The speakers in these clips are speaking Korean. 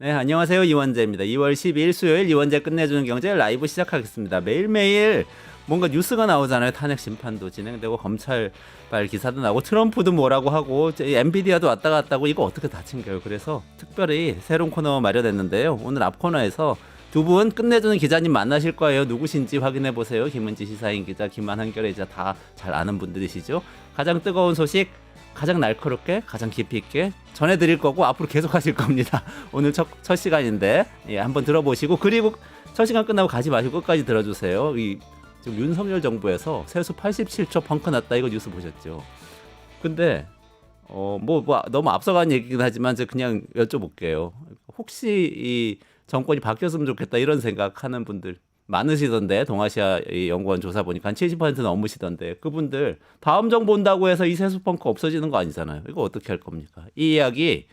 네, 안녕하세요. 이원재입니다. 2월 12일 수요일 이원재 끝내주는 경제 라이브 시작하겠습니다. 매일매일 뭔가 뉴스가 나오잖아요. 탄핵 심판도 진행되고 검찰발 기사도 나오고 트럼프도 뭐라고 하고 엔비디아도 왔다 갔다 하고 이거 어떻게 다 챙겨요. 그래서 특별히 새로운 코너 마련했는데요. 오늘 앞 코너에서 두 분 끝내주는 기자님 만나실 거예요. 누구신지 확인해 보세요. 김은지 시사인 기자, 김한한결의 기자 다 잘 아는 분들이시죠. 가장 뜨거운 소식 가장 날카롭게 가장 깊이 있게 전해드릴 거고 앞으로 계속 하실 겁니다. 오늘 첫 시간인데 한번 들어보시고 그리고 첫 시간 끝나고 가지 마시고 끝까지 들어주세요. 지금 윤석열 정부에서 세수 87조 펑크 났다 이거 뉴스 보셨죠? 근데 뭐 너무 앞서간 얘기긴 하지만 제가 그냥 여쭤볼게요. 혹시 이 정권이 바뀌었으면 좋겠다 이런 생각하는 분들 많으시던데 동아시아 연구원 조사 보니까 한 70% 넘으시던데 그분들 다음 정부 온다고 해서 이 세수 펑크 없어지는 거 아니잖아요. 이거 어떻게 할 겁니까? 이 이야기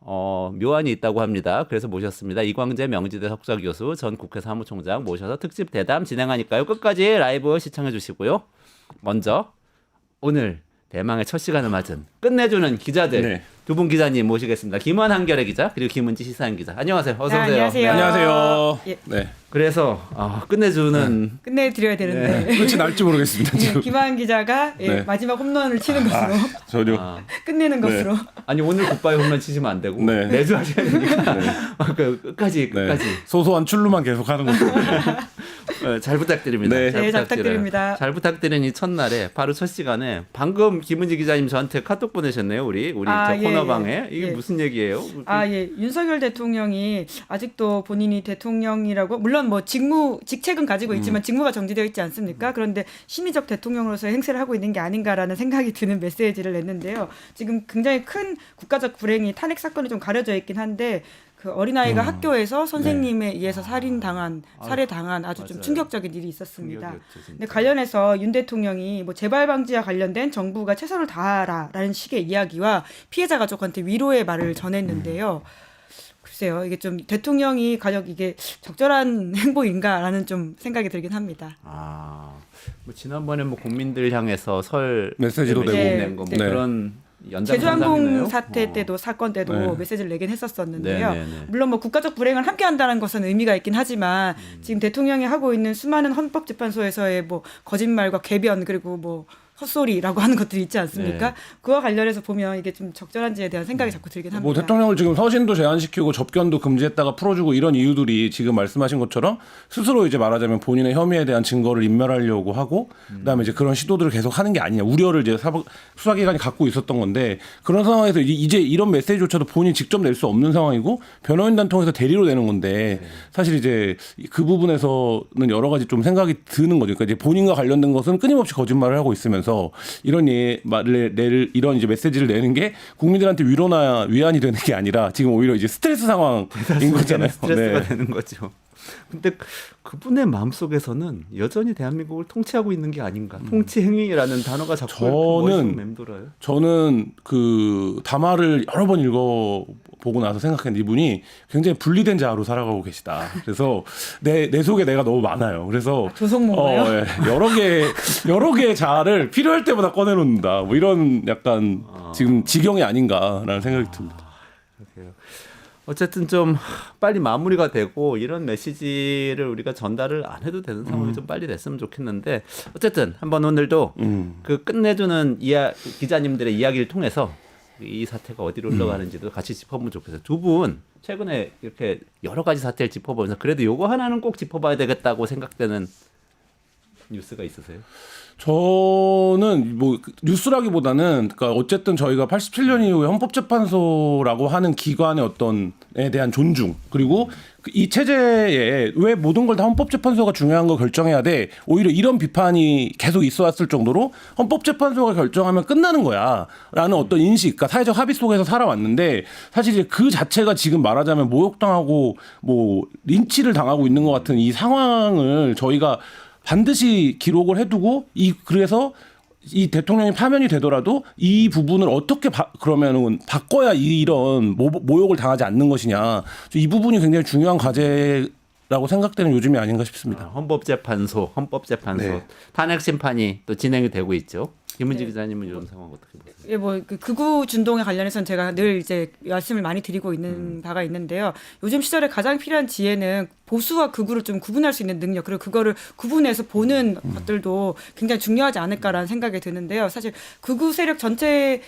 묘안이 있다고 합니다. 그래서 모셨습니다. 이광재 명지대 석좌 교수 전 국회 사무총장 모셔서 특집 대담 진행하니까요. 끝까지 라이브 시청해 주시고요. 먼저 오늘 대망의 첫 시간을 맞은 끝내주는 기자들 네. 두 분 기자님 모시겠습니다. 김한한결의 기자 그리고 김은지 시사인 기자. 안녕하세요. 어서 오세요. 안녕하세요. 안녕하세요. 예. 네. 그래서 끝내주는 끝내드려야 되는데 끝이 날지 모르겠습니다. 지금. 김한 기자가 네. 마지막 홈런을 치는 것으로 전혀. 끝내는 네. 것으로. 아니 오늘 굿바이 홈런 치시면 안 되고 네. 매주 하셔야 되니까 끝까지 네. 소소한 출루만 계속 하는 거죠. 잘 부탁드립니다. 네. 잘 부탁드립니다. 잘 부탁드리는 이 첫날에 바로 첫 시간에 방금 김은지 기자님 저한테 카톡 보내셨네요. 우리 저 코너방에 이게 무슨 얘기예요? 윤석열 대통령이 아직도 본인이 대통령이라고 물론 뭐 직책은 가지고 있지만 직무가 정지되어 있지 않습니까? 그런데 심의적 대통령으로서 행세를 하고 있는 게 아닌가라는 생각이 드는 메시지를 냈는데요. 지금 굉장히 큰 국가적 불행이 탄핵 사건이 좀 가려져 있긴 한데 그 어린아이가 학교에서 선생님에 의해서 살해당한 아주 좀 맞아요. 충격적인 일이 있었습니다. 충격이었죠, 근데 관련해서 윤 대통령이 뭐 재발 방지와 관련된 정부가 최선을 다하라라는 식의 이야기와 피해자 가족한테 위로의 말을 전했는데요. 글쎄요, 이게 좀 대통령이 과연 이게 적절한 행보인가라는 좀 생각이 들긴 합니다. 뭐 지난번에 뭐 국민들 향해서 설 메시지도 내고 내고. 낸 거 뭐 네. 그런 제주항공 사태 때도 사건 때도 네. 메시지를 내긴 했었었는데요. 네. 물론 뭐 국가적 불행을 함께한다는 것은 의미가 있긴 하지만 지금 대통령이 하고 있는 수많은 헌법재판소에서의 뭐 거짓말과 궤변 그리고 뭐 헛소리라고 하는 것들이 있지 않습니까? 네. 그와 관련해서 보면 이게 좀 적절한지에 대한 생각이 자꾸 들긴 합니다. 뭐 대통령을 지금 서신도 제한시키고 접견도 금지했다가 풀어주고 이런 이유들이 지금 말씀하신 것처럼 스스로 이제 말하자면 본인의 혐의에 대한 증거를 인멸하려고 하고 그다음에 이제 그런 시도들을 계속 하는 게 아니냐 우려를 이제 수사기관이 갖고 있었던 건데 그런 상황에서 이제 이런 메시지조차도 본인이 직접 낼 수 없는 상황이고 변호인단 통해서 대리로 내는 건데 사실 이제 그 부분에서는 여러 가지 좀 생각이 드는 거죠. 그러니까 이제 본인과 관련된 것은 끊임없이 거짓말을 하고 있으면서 이런 이런 이제 메시지를 내는 게 국민들한테 위로나 위안이 되는 게 아니라 지금 오히려 이제 스트레스 상황인 거잖아요. 스트레스가 되는 거죠. 근데 그분의 마음속에서는 여전히 대한민국을 통치하고 있는 게 아닌가. 통치 행위라는 단어가 자꾸 머릿속에 맴돌아요. 저는 그 담화를 여러 번 읽어보고 나서 생각한 이분이 굉장히 분리된 자아로 살아가고 계시다. 그래서 내 속에 내가 너무 많아요. 그래서 조성모가요? 여러 개의 자아를 필요할 때마다 꺼내놓는다. 뭐 이런 약간 지금 지경이 아닌가라는 생각이 듭니다. 어쨌든 좀 빨리 마무리가 되고 이런 메시지를 우리가 전달을 안 해도 되는 상황이 좀 빨리 됐으면 좋겠는데 어쨌든 한번 오늘도 그 끝내주는 기자님들의 이야기를 통해서 이 사태가 어디로 흘러가는지도 같이 짚어보면 좋겠어요. 두 분 최근에 이렇게 여러 가지 사태를 짚어보면서 그래도 요거 하나는 꼭 짚어봐야 되겠다고 생각되는 뉴스가 있으세요? 저는 뭐 뉴스라기보다는 그러니까 어쨌든 저희가 87년 이후에 헌법재판소라고 하는 기관의 어떤에 대한 존중 그리고 이 체제에 왜 모든 걸 다 헌법재판소가 중요한 거 결정해야 돼 오히려 이런 비판이 계속 있어 왔을 정도로 헌법재판소가 결정하면 끝나는 거야라는 어떤 인식, 그러니까 사회적 합의 속에서 살아왔는데 사실 이제 그 자체가 지금 말하자면 모욕당하고 뭐 린치를 당하고 있는 것 같은 이 상황을 저희가 반드시 기록을 해두고 그래서 이 대통령이 파면이 되더라도 이 부분을 어떻게 그러면은 바꿔야 이런 모욕을 당하지 않는 것이냐 이 부분이 굉장히 중요한 과제라고 생각되는 요즘이 아닌가 싶습니다. 헌법재판소 네. 탄핵 심판이 또 진행이 되고 있죠. 김은지 네. 기자님은 이런 상황 어떻게 보세요? 예, 뭐그 극우 준동에 관련해서는 제가 늘 이제 말씀을 많이 드리고 있는 바가 있는데요. 요즘 시절에 가장 필요한 지혜는 보수와 극우를 좀 구분할 수 있는 능력, 그리고 그거를 구분해서 보는 것들도 굉장히 중요하지 않을까라는 생각이 드는데요. 사실 극우 세력 전체의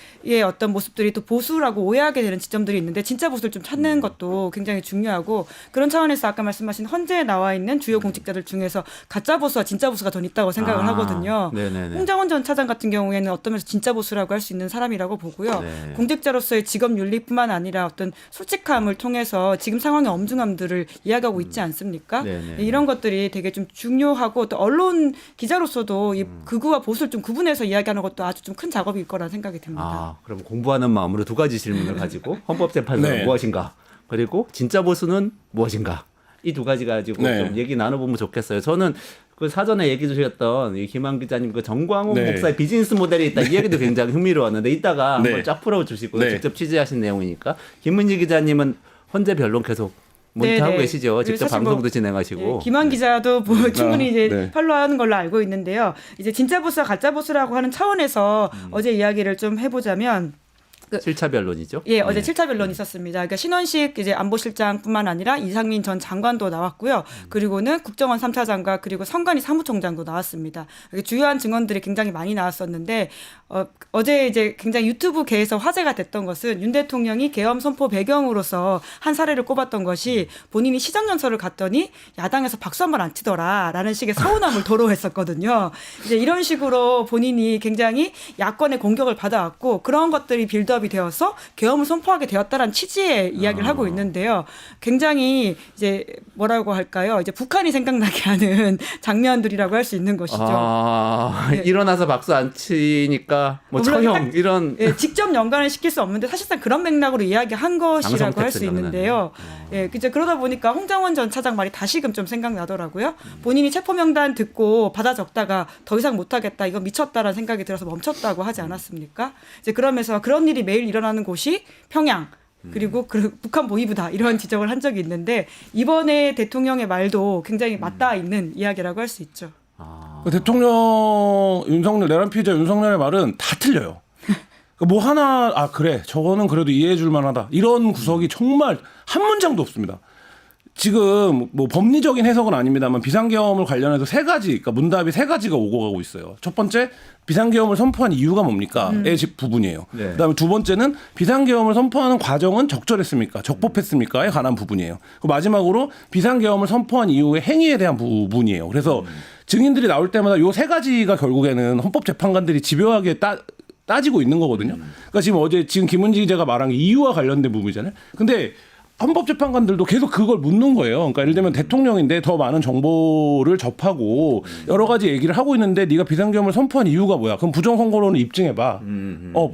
어떤 모습들이 또 보수라고 오해하게 되는 지점들이 있는데 진짜 보수를 좀 찾는 것도 굉장히 중요하고, 그런 차원에서 아까 말씀하신 헌재에 나와 있는 주요 공직자들 중에서 가짜 보수와 진짜 보수가 전 있다고 생각을 하거든요. 네네네. 홍장원 전 차장 같은 경우에는 어떤 면에서 진짜 보수라고 할 수 있는 사람이라고 보고요. 네. 공직자로서의 직업 윤리뿐만 아니라 어떤 솔직함을 통해서 지금 상황의 엄중함들을 이야기하고 있지 않습니까? 네네. 이런 것들이 되게 좀 중요하고, 또 언론 기자로서도 이 극우와 보수를 좀 구분해서 이야기하는 것도 아주 좀 큰 작업일 거라는 생각이 듭니다. 아, 그럼 공부하는 마음으로 두 가지 질문을 가지고 헌법재판소는 네. 무엇인가, 그리고 진짜 보수는 무엇인가, 이 두 가지 가지고 네. 좀 얘기 나눠보면 좋겠어요. 저는 그 사전에 얘기 주셨던 이 김한 기자님 그 정광훈 네. 목사의 비즈니스 모델이 있다, 이 얘기도 굉장히 흥미로웠는데 이따가 네. 한번 쫙 풀어주시고 네. 직접 취재하신 내용이니까. 김은지 기자님은 헌재 변론 계속 모니터하고 네네. 계시죠. 직접 사실 뭐, 방송도 진행하시고. 예, 김한 기자도 뭐 충분히 이제 네. 팔로우하는 걸로 알고 있는데요. 이제 진짜 보수와 가짜 보수라고 하는 차원에서 어제 이야기를 좀 해보자면. 7차 변론이죠. 예, 어제 7차 변론이 있었습니다. 그러니까 신원식 이제 안보실장뿐만 아니라 이상민 전 장관도 나왔고요. 그리고는 국정원 3차장과 그리고 성관이 사무총장도 나왔습니다. 이렇게 주요한 증언들이 굉장히 많이 나왔었는데 어제 이제 굉장히 유튜브계에서 화제가 됐던 것은 윤 대통령이 계엄 선포 배경으로서 한 사례를 꼽았던 것이 본인이 시정연설을 갔더니 야당에서 박수 한 번 안 치더라라는 식의 서운함을 토로했었거든요. 이제 이런 식으로 본인이 굉장히 야권의 공격을 받아왔고, 그런 것들이 빌드업이 되어서 계엄을 선포하게 되었다라는 취지의 이야기를 하고 있는데요. 굉장히 이제 뭐라고 할까요? 이제 북한이 생각나게 하는 장면들이라고 할 수 있는 것이죠. 아, 네. 일어나서 박수 안 치니까 뭐 물론 처형 딱- 이런. 예, 직접 연관을 시킬 수 없는데 사실상 그런 맥락으로 이야기한 것이라고 할 수 양성택 있는데요. 예, 그죠. 그러다 보니까 홍장원 전 차장 말이 다시금 좀 생각나더라고요. 본인이 체포 명단 듣고 받아 적다가 더 이상 못하겠다, 이거 미쳤다라는 생각이 들어서 멈췄다고 하지 않았습니까? 이제 그러면서 그런 일이 매일 일어나는 곳이 평양, 그리고 북한 보위부다, 이런 지적을 한 적이 있는데, 이번에 대통령의 말도 굉장히 맞닿아 있는 이야기라고 할 수 있죠. 그 대통령 윤석열 내란 피해자 윤석열의 말은 다 틀려요. 뭐 하나 그래 저거는 그래도 이해해 줄 만하다, 이런 구석이 정말 한 문장도 없습니다. 지금 뭐 법리적인 해석은 아닙니다만 비상계엄을 관련해서 세 가지, 그러니까 문답이 세 가지가 오고 가고 있어요. 첫 번째, 비상계엄을 선포한 이유가 뭡니까?의 부분이에요. 네. 그다음에 두 번째는 비상계엄을 선포하는 과정은 적절했습니까? 적법했습니까?에 관한 부분이에요. 그 마지막으로 비상계엄을 선포한 이후의 행위에 대한 부분이에요. 그래서 증인들이 나올 때마다 요 세 가지가 결국에는 헌법재판관들이 집요하게 따지고 있는 거거든요. 그러니까 지금 어제 김은지 기자가 말한 게 이유와 관련된 부분이잖아요. 근데 헌법재판관들도 계속 그걸 묻는 거예요. 그러니까 예를 들면 대통령인데 더 많은 정보를 접하고 여러 가지 얘기를 하고 있는데 네가 비상계엄을 선포한 이유가 뭐야? 그럼 부정선거론을 입증해봐.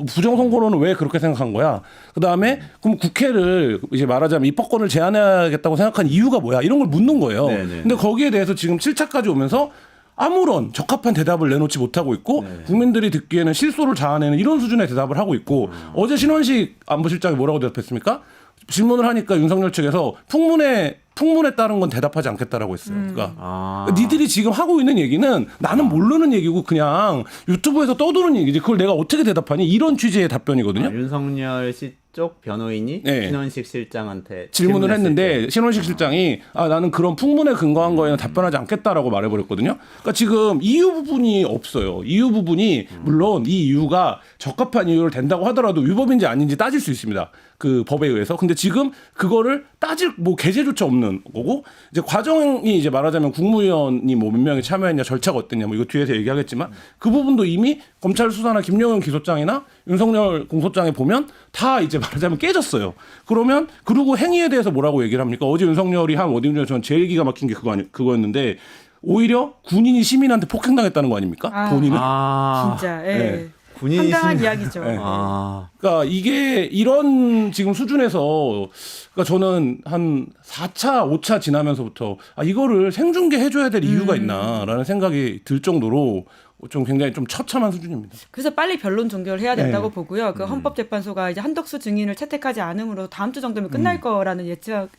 부정선거론은 왜 그렇게 생각한 거야? 그다음에 그럼 국회를 이제 말하자면 입법권을 제한해야겠다고 생각한 이유가 뭐야? 이런 걸 묻는 거예요. 네네. 근데 거기에 대해서 지금 7차까지 오면서 아무런 적합한 대답을 내놓지 못하고 있고 국민들이 듣기에는 실소를 자아내는 이런 수준의 대답을 하고 있고 어제 신원식 안보실장이 뭐라고 대답했습니까? 질문을 하니까 윤석열 측에서 풍문에 따른 건 대답하지 않겠다라고 했어요. 그러니까 니들이 지금 하고 있는 얘기는 나는 모르는 얘기고 그냥 유튜브에서 떠도는 얘기지. 그걸 내가 어떻게 대답하니? 이런 취지의 답변이거든요. 윤석열 씨 쪽 변호인이 네. 신원식 실장한테 질문을 질문했을 했는데 때. 신원식 실장이 나는 그런 풍문에 근거한 거에는 답변하지 않겠다라고 말해버렸거든요. 그러니까 지금 이유 부분이 없어요. 이유 부분이 물론 이 이유가 적합한 이유를 된다고 하더라도 위법인지 아닌지 따질 수 있습니다. 그 법에 의해서. 근데 지금 그거를 따질 뭐 계제조차 없는 거고, 이제 과정이 이제 말하자면 국무위원이 뭐 몇 명이 참여했냐, 절차가 어땠냐, 뭐 이거 뒤에서 얘기하겠지만 그 부분도 이미 검찰 수사나 김용현 기소장이나 윤석열 공소장에 보면 다 이제 말하자면 깨졌어요. 그러면 그리고 행위에 대해서 뭐라고 얘기를 합니까? 어제 윤석열이 한 어디 중에 저는 제일 기가 막힌 게 그거였는데 오히려 군인이 시민한테 폭행당했다는 거 아닙니까? 본인은. 진짜. 예. 네. 군인이 황당한 심- 이야기죠. 네. 아, 이게 이런 지금 수준에서 그러니까 저는 한 4차, 5차 지나면서부터 이거를 생중계 해줘야 될 이유가 있나라는 생각이 들 정도로 좀 굉장히 좀 처참한 수준입니다. 그래서 빨리 변론 종결을 해야 된다고 네. 보고요. 그 헌법재판소가 이제 한덕수 증인을 채택하지 않으므로 다음 주 정도면 끝날 거라는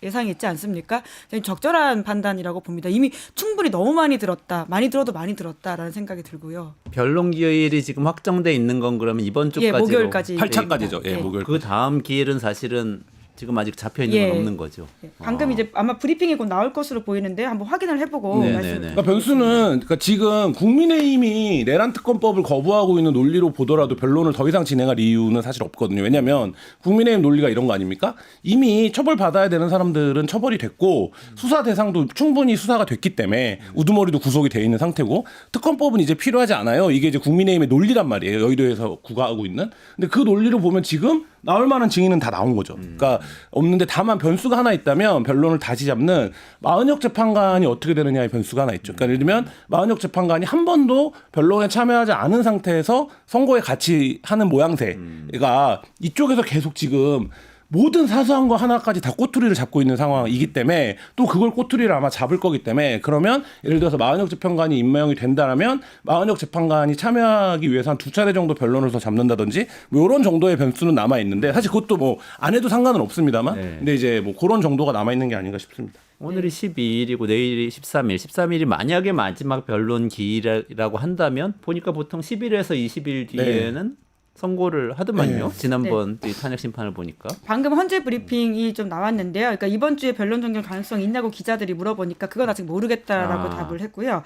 예상이 있지 않습니까? 적절한 판단이라고 봅니다. 이미 충분히 너무 많이 들었다. 많이 들어도 많이 들었다라는 생각이 들고요. 변론 기일이 지금 확정돼 있는 건 그러면 이번 주까지로 예, 목요일까지. 8차까지죠. 예, 예. 목요일. 그 다음 기일은 사실은 지금 아직 잡혀 있는 건 예. 없는 거죠. 방금 이제 아마 브리핑이 곧 나올 것으로 보이는데 한번 확인을 해보고 네네네. 말씀. 그러니까 변수는 그러니까 지금 국민의힘이 내란 특검법을 거부하고 있는 논리로 보더라도 변론을 더 이상 진행할 이유는 사실 없거든요. 왜냐하면 국민의힘 논리가 이런 거 아닙니까? 이미 처벌 받아야 되는 사람들은 처벌이 됐고 수사 대상도 충분히 수사가 됐기 때문에 우두머리도 구속이 돼 있는 상태고 특검법은 이제 필요하지 않아요. 이게 이제 국민의힘의 논리란 말이에요. 여의도에서 구가하고 있는. 근데 그 논리로 보면 지금 나올 만한 증인은 다 나온 거죠. 그러니까 없는데 다만 변수가 하나 있다면 변론을 다시 잡는 마은혁 재판관이 어떻게 되느냐의 변수가 하나 있죠. 그러니까 예를 들면 마은혁 재판관이 한 번도 변론에 참여하지 않은 상태에서 선고에 같이 하는 모양새가 이쪽에서 계속 지금 모든 사소한 거 하나까지 다 꼬투리를 잡고 있는 상황이기 때문에 또 그걸 꼬투리를 아마 잡을 거기 때문에 그러면 예를 들어서 마은혁 재판관이 임명이 된다면 마은혁 재판관이 참여하기 위해서 한 2차례 정도 변론을 더 잡는다든지 뭐 이런 정도의 변수는 남아 있는데 사실 그것도 뭐 안 해도 상관은 없습니다만 네. 근데 이제 뭐 그런 정도가 남아 있는 게 아닌가 싶습니다. 오늘이 12일이고 내일이 13일. 13일이 만약에 마지막 변론 기일이라고 한다면 보니까 보통 10일에서 20일 뒤에는 선고를 하더만요. 지난번 이 탄핵 심판을 보니까. 방금 헌재 브리핑이 좀 나왔는데요. 그러니까 이번 주에 변론 종결 가능성이 있냐고 기자들이 물어보니까 그건 아직 모르겠다라고 답을 했고요.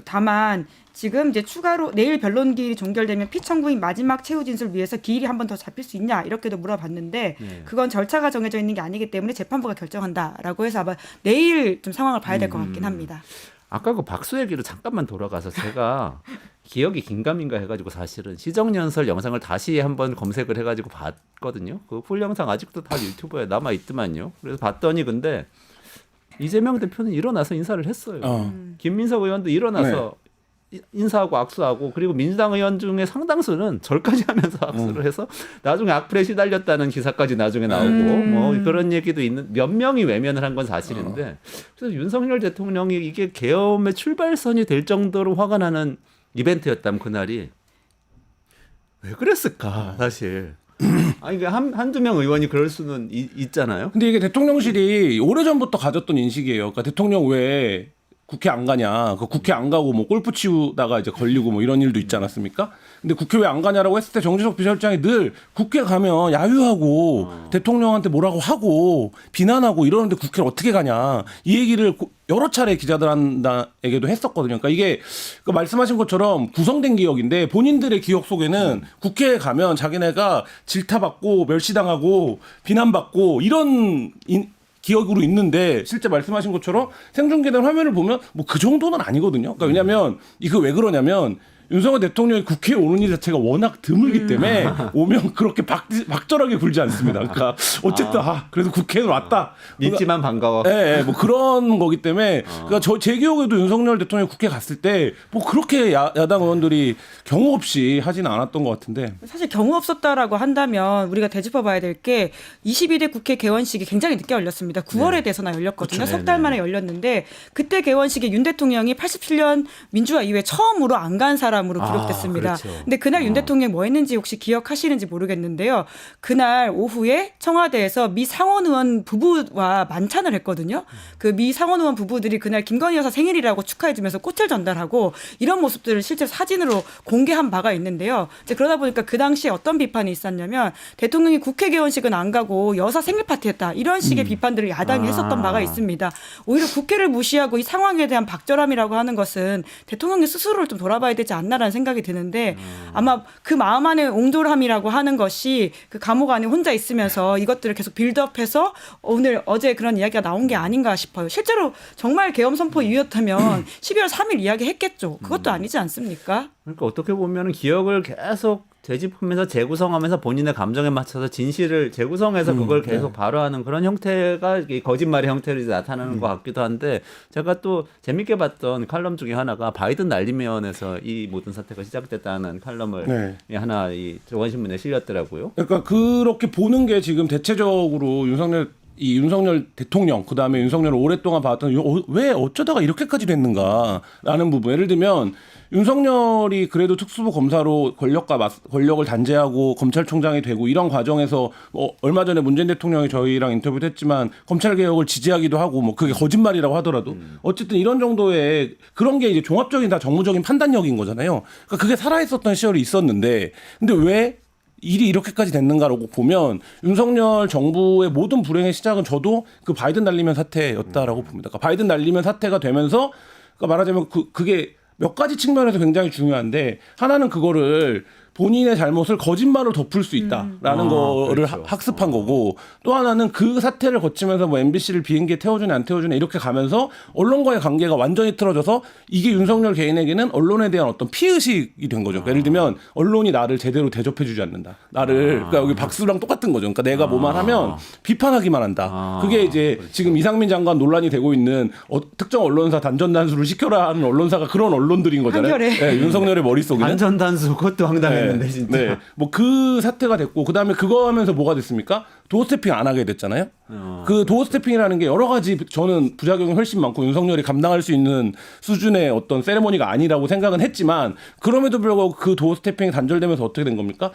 다만 지금 이제 추가로 내일 변론 기일이 종결되면 피청구인 마지막 최후 진술을 위해서 기일이 한 번 더 잡힐 수 있냐 이렇게도 물어봤는데 그건 절차가 정해져 있는 게 아니기 때문에 재판부가 결정한다라고 해서 아마 내일 좀 상황을 봐야 될 것 같긴 합니다. 아까 그 박수 얘기로 잠깐만 돌아가서 제가 기억이 긴가민가 해가지고 사실은 시정연설 영상을 다시 한번 검색을 해가지고 봤거든요. 그 풀 영상 아직도 다 유튜브에 남아 있더만요. 그래서 봤더니 근데 이재명 대표는 일어나서 인사를 했어요. 김민석 의원도 일어나서 인사하고 악수하고 그리고 민주당 의원 중에 상당수는 절까지 하면서 악수를 해서 나중에 악플에 시달렸다는 기사까지 나중에 나오고 뭐 그런 얘기도 있는 몇 명이 외면을 한 건 사실인데 그래서 윤석열 대통령이 이게 계엄의 출발선이 될 정도로 화가 나는 이벤트였다면 그날이 왜 그랬을까 사실. 아니 그 한두 명 의원이 그럴 수는 있잖아요. 근데 이게 대통령실이 오래전부터 가졌던 인식이에요. 그러니까 대통령 왜 국회 안 가냐. 그 국회 안 가고 뭐 골프 치우다가 이제 걸리고 뭐 이런 일도 있지 않았습니까? 근데 국회 왜 안 가냐라고 했을 때 정진석 비서실장이 늘 국회 가면 야유하고 대통령한테 뭐라고 하고 비난하고 이러는데 국회를 어떻게 가냐. 이 얘기를 여러 차례 기자들한테도 했었거든요. 그러니까 이게 그 말씀하신 것처럼 구성된 기억인데 본인들의 기억 속에는 국회에 가면 자기네가 질타받고 멸시당하고 비난받고 이런 기억으로 있는데 실제 말씀하신 것처럼 생중계된 화면을 보면 뭐 그 정도는 아니거든요. 그러니까 왜냐하면 이거 왜 그러냐면 윤석열 대통령이 국회에 오는 일 자체가 워낙 드물기 때문에 오면 그렇게 박절하게 굴지 않습니다. 그러니까 어쨌든 그래도 국회에 왔다. 믿지만 반가워. 네, 뭐 그런 거기 때문에 그러니까 제 기억에도 윤석열 대통령이 국회 갔을 때 뭐 그렇게 야당 의원들이 경우 없이 하지는 않았던 것 같은데 사실 경우 없었다라고 한다면 우리가 되짚어봐야 될 게 22대 국회 개원식이 굉장히 늦게 열렸습니다. 9월에 돼서나 열렸거든요. 그렇죠. 석 달 만에 열렸는데 그때 개원식에 윤 대통령이 87년 민주화 이후에 처음으로 안 간 사람으로 기록됐습니다. 그렇죠. 근데 그날 윤 대통령이 뭐 했는지 혹시 기억하시는지 모르겠는데요. 그날 오후에 청와대에서 미 상원 의원 부부와 만찬을 했거든요. 그 미 상원 의원 부부들이 그날 김건희 여사 생일이라고 축하해주면서 꽃을 전달하고 이런 모습들을 실제 사진으로 공개한 바가 있는데요. 이제 그러다 보니까 그 당시에 어떤 비판이 있었냐면 대통령이 국회 개원식은 안 가고 여사 생일 파티했다. 이런 식의 비판들을 야당이 했었던 바가 있습니다. 오히려 국회를 무시하고 이 상황에 대한 박절함이라고 하는 것은 대통령이 스스로를 좀 돌아봐야 되지 않나라는 생각이 드는데 아마 그 마음 안에 옹졸함이라고 하는 것이 그 감옥 안에 혼자 있으면서 이것들을 계속 빌드업해서 어제 그런 이야기가 나온 게 아닌가 싶어요. 실제로 정말 계엄 선포 이후였다면 12월 3일 이야기했겠죠. 그것도 아니지 않습니까? 그러니까 어떻게 보면 기억을 계속 되짚으면서 재구성하면서 본인의 감정에 맞춰서 진실을 재구성해서 그걸 계속 발화하는 그런 형태가 거짓말의 형태로 이제 나타나는 것 같기도 한데 제가 또 재밌게 봤던 칼럼 중에 하나가 바이든 날리면에서 이 모든 사태가 시작됐다는 칼럼을 하나 이 조선신문에 실렸더라고요. 그러니까 그렇게 보는 게 지금 대체적으로 윤석열 이 윤석열 대통령 그다음에 윤석열을 오랫동안 봐왔던 왜 어쩌다가 이렇게까지 됐는가라는 부분. 예를 들면 윤석열이 그래도 특수부 검사로 권력을 단죄하고 검찰총장이 되고 이런 과정에서 얼마 전에 문재인 대통령이 저희랑 인터뷰도 했지만 검찰 개혁을 지지하기도 하고 뭐 그게 거짓말이라고 하더라도 어쨌든 이런 정도의 그런 게 이제 종합적인 다 정무적인 판단력인 거잖아요. 그러니까 그게 살아있었던 시절이 있었는데 근데 왜 일이 이렇게까지 됐는가라고 보면 윤석열 정부의 모든 불행의 시작은 저도 그 바이든 날리면 사태였다라고 봅니다. 그러니까 바이든 날리면 사태가 되면서 그러니까 말하자면 그게 몇 가지 측면에서 굉장히 중요한데 하나는 그거를 본인의 잘못을 거짓말로 덮을 수 있다라는 거를 그렇죠. 학습한 거고 또 하나는 그 사태를 거치면서 뭐 MBC를 비행기에 태워주냐 안 태워주냐 이렇게 가면서 언론과의 관계가 완전히 틀어져서 이게 윤석열 개인에게는 언론에 대한 어떤 피의식이 된 거죠. 예를 들면 언론이 나를 제대로 대접해주지 않는다. 나를 그러니까 여기 박수랑 똑같은 거죠. 그러니까 내가 뭐만 하면 비판하기만 한다. 그게 이제 그렇죠. 지금 이상민 장관 논란이 되고 있는 특정 언론사 단전 단수를 시켜라 하는 언론사가 그런 언론들인 거잖아요. 한결에. 네, 윤석열의 머릿속에는. 완전 단수 그것도 황당했는데 진짜. 네. 뭐 그 사태가 됐고 그다음에 그거 하면서 뭐가 됐습니까? 도어 스태핑 안 하게 됐잖아요. 그 도어 스태핑이라는 게 여러 가지 저는 부작용이 훨씬 많고 윤석열이 감당할 수 있는 수준의 어떤 세레모니가 아니라고 생각은 했지만 그럼에도 불구하고 그 도어 스태핑이 단절되면서 어떻게 된 겁니까?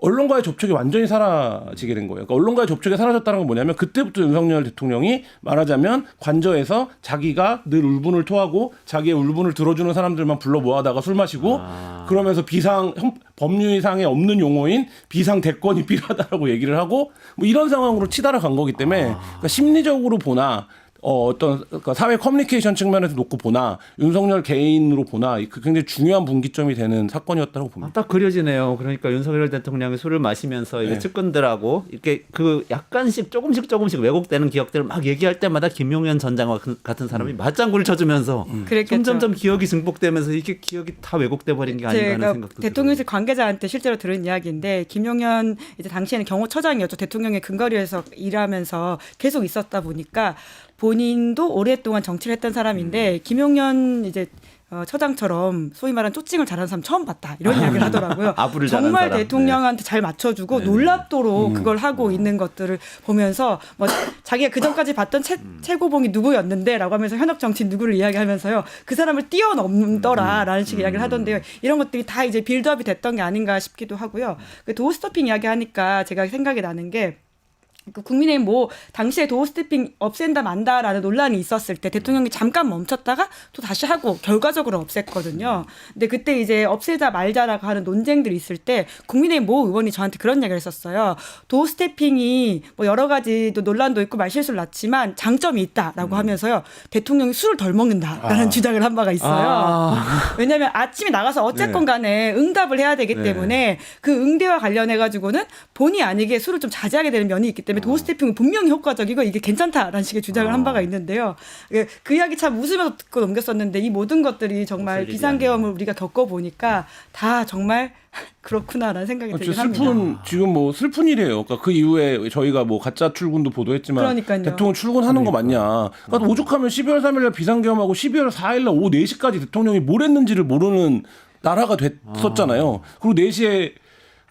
언론과의 접촉이 완전히 사라지게 된 거예요. 그러니까 언론과의 접촉이 사라졌다는 건 뭐냐면 그때부터 윤석열 대통령이 말하자면 관저에서 자기가 늘 울분을 토하고 자기의 울분을 들어주는 사람들만 불러 모아다가 술 마시고 그러면서 법률상에 없는 용어인 비상 대권이 필요하다라고 얘기를 하고 뭐 이런 상황으로 치달아 간 거기 때문에 그러니까 심리적으로 보나 어떤 그러니까 사회 커뮤니케이션 측면에서 놓고 보나 윤석열 개인으로 보나 그 굉장히 중요한 분기점이 되는 사건이었다고 봅니다. 딱 그려지네요. 그러니까 윤석열 대통령이 술을 마시면서 이게 네. 측근들하고 이렇게 그 약간씩 조금씩 왜곡되는 기억들을 막 얘기할 때마다 김용현 전 장관 같은 사람이 맞장구를 쳐주면서 그랬겠죠. 점점점 기억이 증폭되면서 이게 기억이 다 왜곡돼 버린 게 아닌가 하는 제가 생각도 대통령실 관계자한테 실제로 들은 이야기인데 김용현 이제 당시에는 경호처장이었죠. 대통령의 근거리에서 일하면서 계속 있었다 보니까 본인도 오랫동안 정치를 했던 사람인데 김용현 이제 처장처럼 소위 말하는 쪼칭을 잘하는 사람 처음 봤다 이런 이야기를 하더라고요. 아부를 잘하는 정말 사람. 대통령한테 잘 맞춰주고 놀랍도록 그걸 하고 있는 것들을 보면서 뭐 자기가 그 전까지 봤던 최고봉이 누구였는데라고 하면서 현역 정치인 누구를 이야기하면서요 그 사람을 뛰어넘더라라는 식의 이야기를 하던데요. 이런 것들이 다 이제 빌드업이 됐던 게 아닌가 싶기도 하고요. 그 도어스토핑 이야기하니까 제가 생각이 나는 게 그 국민의힘 뭐 당시에 도어 스태핑 없앤다 만다라는 논란이 있었을 때 대통령이 잠깐 멈췄다가 또 다시 하고 결과적으로 없앴거든요. 근데 그때 이제 없애자 말자라고 하는 논쟁들이 있을 때 국민의힘 모 의원이 저한테 그런 얘기를 했었어요. 도어 스태핑이 뭐 여러 가지 또 논란도 있고 말실수를 낳지만 장점이 있다라고 하면서요. 대통령이 술을 덜 먹는다라는 주장을 한 바가 있어요. 왜냐하면 아침에 나가서 어쨌건 간에 응답을 해야 되기 때문에 그 응대와 관련해 가지고는 본의 아니게 술을 좀 자제하게 되는 면이 있기 때문에 도어 스태핑은 분명히 효과적이고 이게 괜찮다라는 식의 주장을 한 바가 있는데요. 그 이야기 참 웃으면서 듣고 넘겼었는데 이 모든 것들이 정말 비상계엄을 우리가 겪어보니까 다 정말 그렇구나라는 생각이 들긴 합니다. 지금 뭐 슬픈 일이에요. 그러니까 그 이후에 저희가 뭐 가짜 출근도 보도했지만 그러니까요. 대통령 출근하는 거 맞냐. 그러니까 오죽하면 12월 3일 날 비상계엄하고 12월 4일 날 오후 4시까지 대통령이 뭘 했는지를 모르는 나라가 됐었잖아요. 그리고 4시에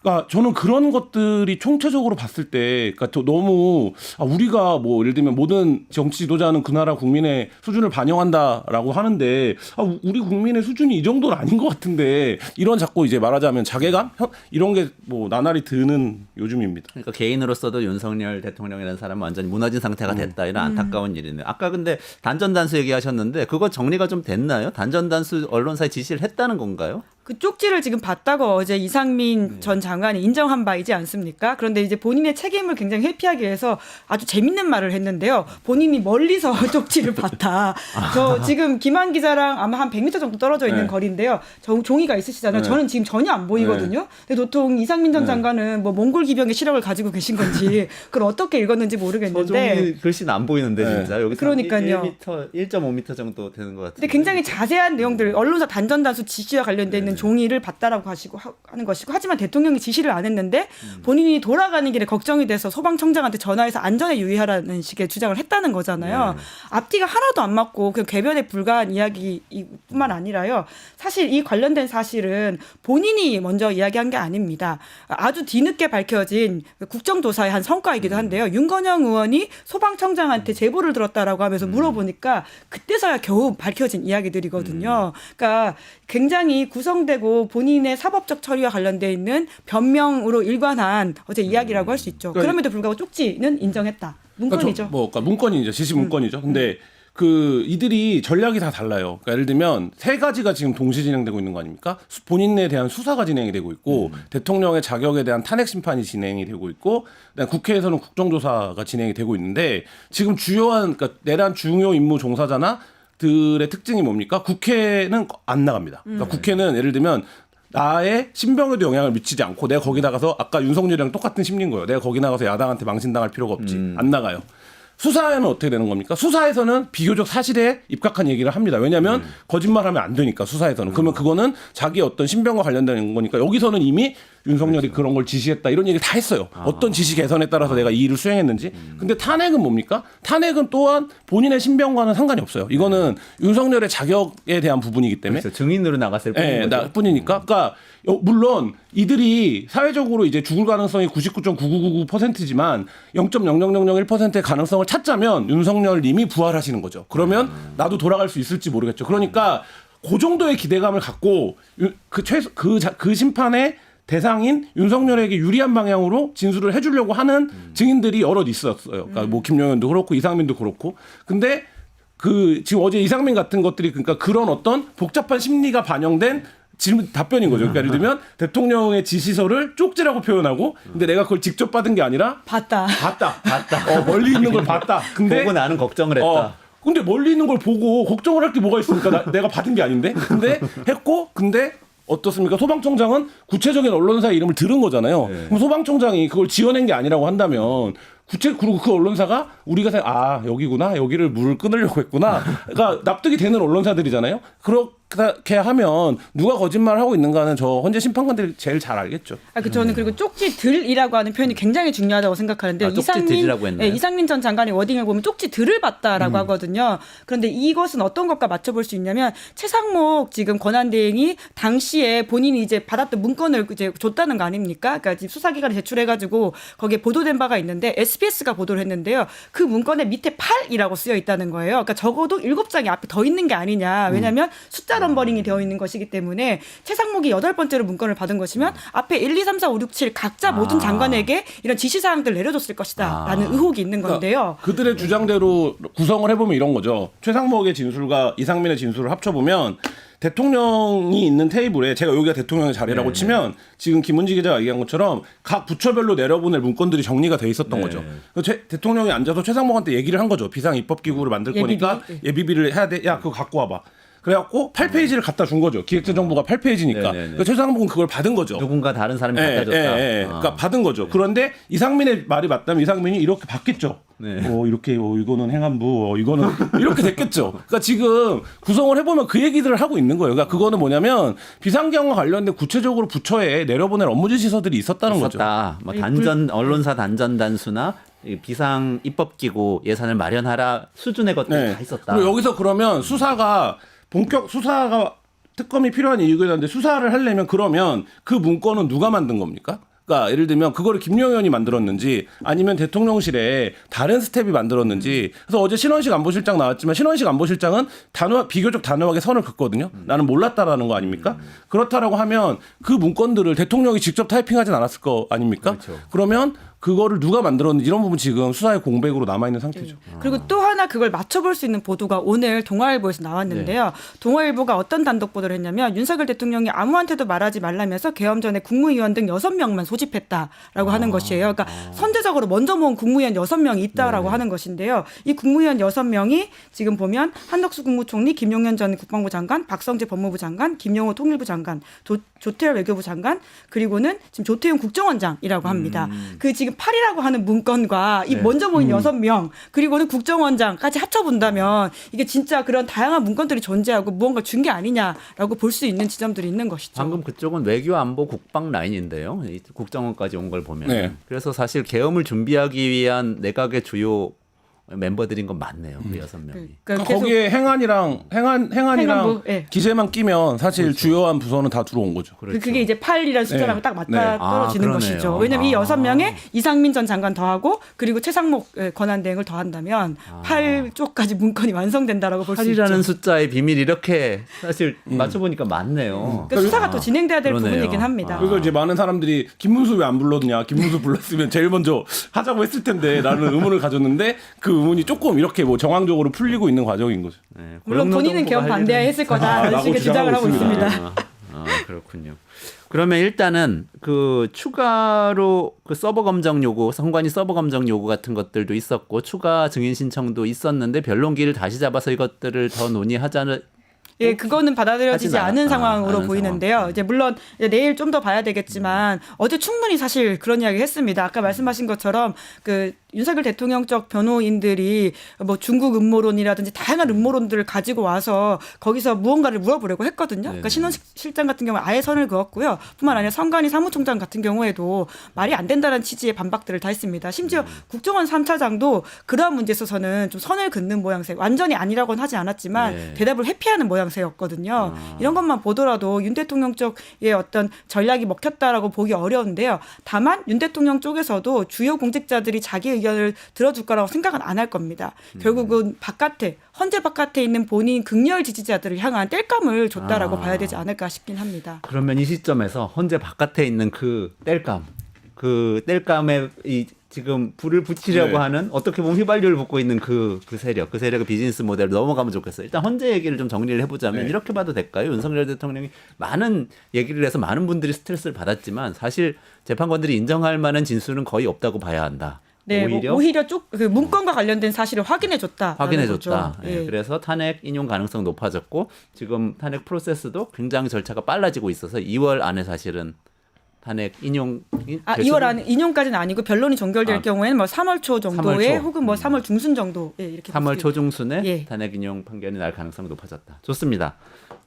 그러니까 저는 그런 것들이 총체적으로 봤을 때, 그러니까 너무 우리가 뭐 예를 들면 모든 정치 지도자는 그 나라 국민의 수준을 반영한다라고 하는데 우리 국민의 수준이 이 정도는 아닌 것 같은데 이런 자꾸 이제 말하자면 자괴감 이런 게 뭐 나날이 드는 요즘입니다. 그러니까 개인으로서도 윤석열 대통령이라는 사람은 완전히 무너진 상태가 됐다 이런 안타까운 일이네요. 아까 근데 단전단수 얘기하셨는데 그거 정리가 좀 됐나요? 단전단수 언론사에 지시를 했다는 건가요? 그 쪽지를 지금 봤다고 어제 이상민 전 장관이 인정한 바이지 않습니까? 그런데 이제 본인의 책임을 굉장히 회피하기 위해서 아주 재밌는 말을 했는데요. 본인이 멀리서 쪽지를 봤다. 저 지금 김한 기자랑 아마 한 100m 정도 떨어져 있는 거리인데요. 종이가 있으시잖아요. 저는 지금 전혀 안 보이거든요. 근데 보통 이상민 전 장관은 뭐 몽골 기병의 시력을 가지고 계신 건지 그걸 어떻게 읽었는지 모르겠는데. 서종이 글씨는 안 보이는데 진짜 여기 그러니까요. 1m, 1.5m 정도 되는 것 같은데. 근데 굉장히 자세한 내용들 언론사 단전단수 지시와 관련돼 있는 종이를 받다라고 하는 것이고 하지만 대통령이 지시를 안 했는데 본인이 돌아가는 길에 걱정이 돼서 소방청장한테 전화해서 안전에 유의하라는 식의 주장을 했다는 거잖아요. 앞뒤가 하나도 안 맞고 그냥 궤변에 불과한 이야기뿐만 아니라요. 사실 이 관련된 사실은 본인이 먼저 이야기한 게 아닙니다. 아주 뒤늦게 밝혀진 국정조사의 한 성과이기도 한데요. 윤건영 의원이 소방청장한테 제보를 들었다라고 하면서 물어보니까 그때서야 겨우 밝혀진 이야기들이거든요. 그러니까 굉장히 구성되고 본인의 사법적 처리와 관련돼 있는 변명으로 일관한 어제 이야기라고 할 수 있죠. 그럼에도 불구하고 쪽지는 인정했다. 문건이죠. 그러니까 문건이죠. 지시 문건이죠. 근데 그 이들이 전략이 다 달라요. 그러니까 예를 들면 세 가지가 지금 동시 진행되고 있는 거 아닙니까? 본인에 대한 수사가 진행이 되고 있고 대통령의 자격에 대한 탄핵 심판이 진행이 되고 있고 국회에서는 국정조사가 진행이 되고 있는데 지금 주요한 그러니까 내란 중요 임무 종사자나 들의 특징이 뭡니까? 국회는 안 나갑니다. 그러니까 국회는 예를 들면 나의 신병에도 영향을 미치지 않고 내가 거기 나가서 아까 윤석열이랑 똑같은 심리인 거예요. 내가 거기 나가서 야당한테 망신당할 필요가 없지. 안 나가요. 수사에는 어떻게 되는 겁니까? 수사에서는 비교적 사실에 입각한 얘기를 합니다. 왜냐하면 거짓말하면 안 되니까 수사에서는. 그러면 그거는 자기 어떤 신병과 관련된 거니까 여기서는 이미 윤석열이 그런 걸 지시했다 이런 얘기를 다 했어요. 어떤 지시 개선에 따라서 내가 이 일을 수행했는지. 근데 탄핵은 뭡니까? 탄핵은 또한 본인의 신병과는 상관이 없어요. 이거는 윤석열의 자격에 대한 부분이기 때문에. 그렇죠. 증인으로 나갔을 뿐인 거죠. 뿐이니까. 그러니까 물론 이들이 사회적으로 이제 죽을 가능성이 99.9999%지만 0.00001%의 가능성을 찾자면 윤석열 님이 부활하시는 거죠. 그러면 나도 돌아갈 수 있을지 모르겠죠. 그러니까 그 정도의 기대감을 갖고 그 심판의 대상인 윤석열에게 유리한 방향으로 진술을 해주려고 하는 증인들이 여럿 있었어요. 그러니까 뭐 김용현도 그렇고 이상민도 그렇고. 근데 지금 어제 이상민 같은 것들이 그러니까 그런 어떤 복잡한 심리가 반영된 질문 답변인 거죠. 그러니까 예를 들면 대통령의 지시서를 쪽지라고 표현하고 근데 내가 그걸 직접 받은 게 아니라 봤다. 멀리 있는 걸 봤다. 근데 보고 나는 걱정을 했다. 근데 멀리 있는 걸 보고 걱정을 할 게 뭐가 있습니까? 내가 받은 게 아닌데. 근데 근데 어떻습니까? 소방청장은 구체적인 언론사의 이름을 들은 거잖아요. 그럼 소방청장이 그걸 지어낸 게 아니라고 한다면 그리고 그 언론사가 우리가 여기구나. 여기를 물을 끊으려고 했구나. 그러니까 납득이 되는 언론사들이잖아요. 그렇게 하면 누가 거짓말을 하고 있는가는 저 헌재 심판관들이 제일 잘 알겠죠. 저는 그리고 쪽지들이라고 하는 표현이 굉장히 중요하다고 생각하는데 쪽지들이라고 했나요? 이상민 전 장관의 워딩을 보면 쪽지들을 봤다라고 하거든요. 그런데 이것은 어떤 것과 맞춰볼 수 있냐면 최상목 지금 권한대행이 당시에 본인이 이제 받았던 문건을 이제 줬다는 거 아닙니까? 그러니까 수사기관에 제출해가지고 거기에 보도된 바가 있는데 SBS가 보도를 했는데요. 그 문건에 밑에 8이라고 쓰여 있다는 거예요. 그러니까 적어도 7장이 앞에 더 있는 게 아니냐. 왜냐하면 숫자 넘버링이 되어 있는 것이기 때문에 최상목이 8번째로 문건을 받은 것이면 앞에 1, 2, 3, 4, 5, 6, 7 각자 모든 장관에게 이런 지시사항들을 내려줬을 것이다 라는 의혹이 있는 건데요. 그러니까 그들의 주장대로 구성을 해보면 이런 거죠. 최상목의 진술과 이상민의 진술을 합쳐보면 대통령이 있는 테이블에 제가 여기가 대통령의 자리라고 치면 지금 김은지 기자가 얘기한 것처럼 각 부처별로 내려보낼 문건들이 정리가 돼 있었던 거죠. 대통령이 앉아서 최상목한테 얘기를 한 거죠. 비상입법기구를 만들 거니까 예비비를 해야 돼. 야 그거 갖고 와봐. 그래갖고 8페이지를 갖다 준 거죠. 기획재정부가 8페이지니까. 그러니까 최상목은 그걸 받은 거죠. 누군가 다른 사람이 갖다 줬다. 그러니까 받은 거죠. 그런데 이상민의 말이 맞다면 이상민이 이렇게 받겠죠. 이렇게 이거는 행안부, 이거는 이렇게 됐겠죠. 그러니까 지금 구성을 해보면 그 얘기들을 하고 있는 거예요. 그러니까 그거는 뭐냐면 비상경과 관련된 구체적으로 부처에 내려보낼 업무 지시서들이 있었다는 거죠. 뭐 언론사 단전 단수나 비상 입법기구 예산을 마련하라 수준의 것들이 다 있었다. 그리고 여기서 그러면 수사가 특검이 필요한 이유가 있는데 수사를 하려면 그러면 그 문건은 누가 만든 겁니까? 그러니까 예를 들면 그거를 김용현이 만들었는지 아니면 대통령실에 다른 스텝이 만들었는지. 그래서 어제 신원식 안보실장 나왔지만 신원식 안보실장은 비교적 단호하게 선을 긋거든요. 나는 몰랐다라는 거 아닙니까? 그렇다라고 하면 그 문건들을 대통령이 직접 타이핑하진 않았을 거 아닙니까? 그렇죠. 그러면 그거를 누가 만들었는지 이런 부분 지금 수사의 공백으로 남아있는 상태죠. 그리고 또 하나 그걸 맞춰볼 수 있는 보도가 오늘 동아일보에서 나왔는데요. 동아일보가 어떤 단독 보도를 했냐면 윤석열 대통령이 아무한테도 말하지 말라면서 계엄 전에 국무위원 등 6명만 소집했다라고 하는 것이에요. 그러니까 선제적으로 먼저 모은 국무위원 6명이 있다라고 하는 것인데요. 이 국무위원 6명이 지금 보면 한덕수 국무총리, 김용현 전 국방부 장관, 박성재 법무부 장관, 김용호 통일부 장관, 조태열 외교부 장관, 그리고는 지금 조태용 국정원장이라고 합니다. 그 지금 지금 8이라고 하는 문건과 이 네. 먼저 모인 6명 그리고는 국정원장까지 합쳐본다면 이게 진짜 그런 다양한 문건들이 존재하고 무언가 준 게 아니냐라고 볼 수 있는 지점들이 있는 것이죠. 방금 그쪽은 외교 안보 국방 라인인데요. 이 국정원까지 온 걸 보면. 네. 그래서 사실 계엄을 준비하기 위한 내각의 주요 멤버들인 건 맞네요. 그 6명이. 그러니까 계속 거기에 행안이랑 행안부, 예. 기재만 끼면 사실 주요한 부서는 다 들어온 거죠. 그렇죠. 그게 이제 8이라는 숫자랑 네. 딱 맞다 네. 떨어지는 아, 것이죠. 그러네요. 왜냐하면 이 아. 6명에 이상민 전 장관 더하고 그리고 최상목 권한대행을 더한다면 8쪽까지 문건이 완성된다라고 볼 수 있죠. 8이라는 숫자의 비밀이 이렇게 사실 맞춰보니까 맞네요. 그러니까 수사가 또 진행돼야 될 그러네요. 부분이긴 합니다. 그래서 이제 많은 사람들이 김문수 왜 안 불렀냐? 김문수 불렀으면 제일 먼저 하자고 했을 텐데 라는 의문을 가졌는데 그 의문이 조금 이렇게 뭐 정황적으로 풀리고 있는 과정인 거죠. 네, 물론 본인은 계엄 반대했을 거다라는 라고 식의 주장을 하고 주장하고 있습니다. 그렇군요. 그러면 일단은 그 추가로 그 서버 검정 요구, 선관위 서버 검정 요구 같은 것들도 있었고 추가 증인 신청도 있었는데 변론기를 다시 잡아서 이것들을 더 논의하자는 예, 그거는 받아들여지지 하진 않은 상황으로 않은 보이는데요. 상황. 이제 물론 이제 내일 좀 더 봐야 되겠지만 어제 충분히 사실 그런 이야기 했습니다. 아까 말씀하신 것처럼 그 윤석열 대통령 쪽 변호인들이 뭐 중국 음모론이라든지 다양한 음모론들을 가지고 와서 거기서 무언가를 물어보려고 했거든요. 그러니까 신원식 실장 같은 경우는 아예 선을 그었고요. 뿐만 아니라 선관위 사무총장 같은 경우에도 말이 안 된다는 취지의 반박들을 다 했습니다. 심지어 국정원 3차장도 그러한 문제에 있어서는 좀 선을 긋는 모양새, 완전히 아니라고는 하지 않았지만 네. 대답을 회피하는 모양새였거든요. 이런 것만 보더라도 윤 대통령 쪽의 어떤 전략이 먹혔다라고 보기 어려운데요. 다만 윤 대통령 쪽에서도 주요 공직자들이 자기 의견을 들어줄 거라고 생각은 안 할 겁니다. 결국은 바깥에 헌재 바깥에 있는 본인 극렬 지지자들을 향한 땔감을 줬다라고 봐야 되지 않을까 싶긴 합니다. 그러면 이 시점에서 헌재 바깥에 있는 그 땔감, 그 땔감에 이 지금 불을 붙이려고 네. 하는 어떻게 보면 휘발유를 붓고 있는 그 세력의 비즈니스 모델로 넘어가면 좋겠어요. 일단 헌재 얘기를 좀 정리를 해보자면 네. 이렇게 봐도 될까요? 윤석열 대통령이 많은 얘기를 해서 많은 분들이 스트레스를 받았지만 사실 재판관들이 인정할 만한 진술은 거의 없다고 봐야 한다. 네, 오히려 그 문건과 관련된 사실을 확인해줬다. 확인해줬다. 예. 그래서 탄핵 인용 가능성 높아졌고 지금 탄핵 프로세스도 굉장히 절차가 빨라지고 있어서 2월 안에 사실은 탄핵 인용이 2월 안에 인용까지는 아니고 변론이 종결될 경우에는 뭐 3월 초 정도에 3월 초. 혹은 뭐 3월 중순 정도 이렇게 3월 초중순에 예. 탄핵 탄핵 인용 판결이 날 가능성이 높아졌다. 좋습니다.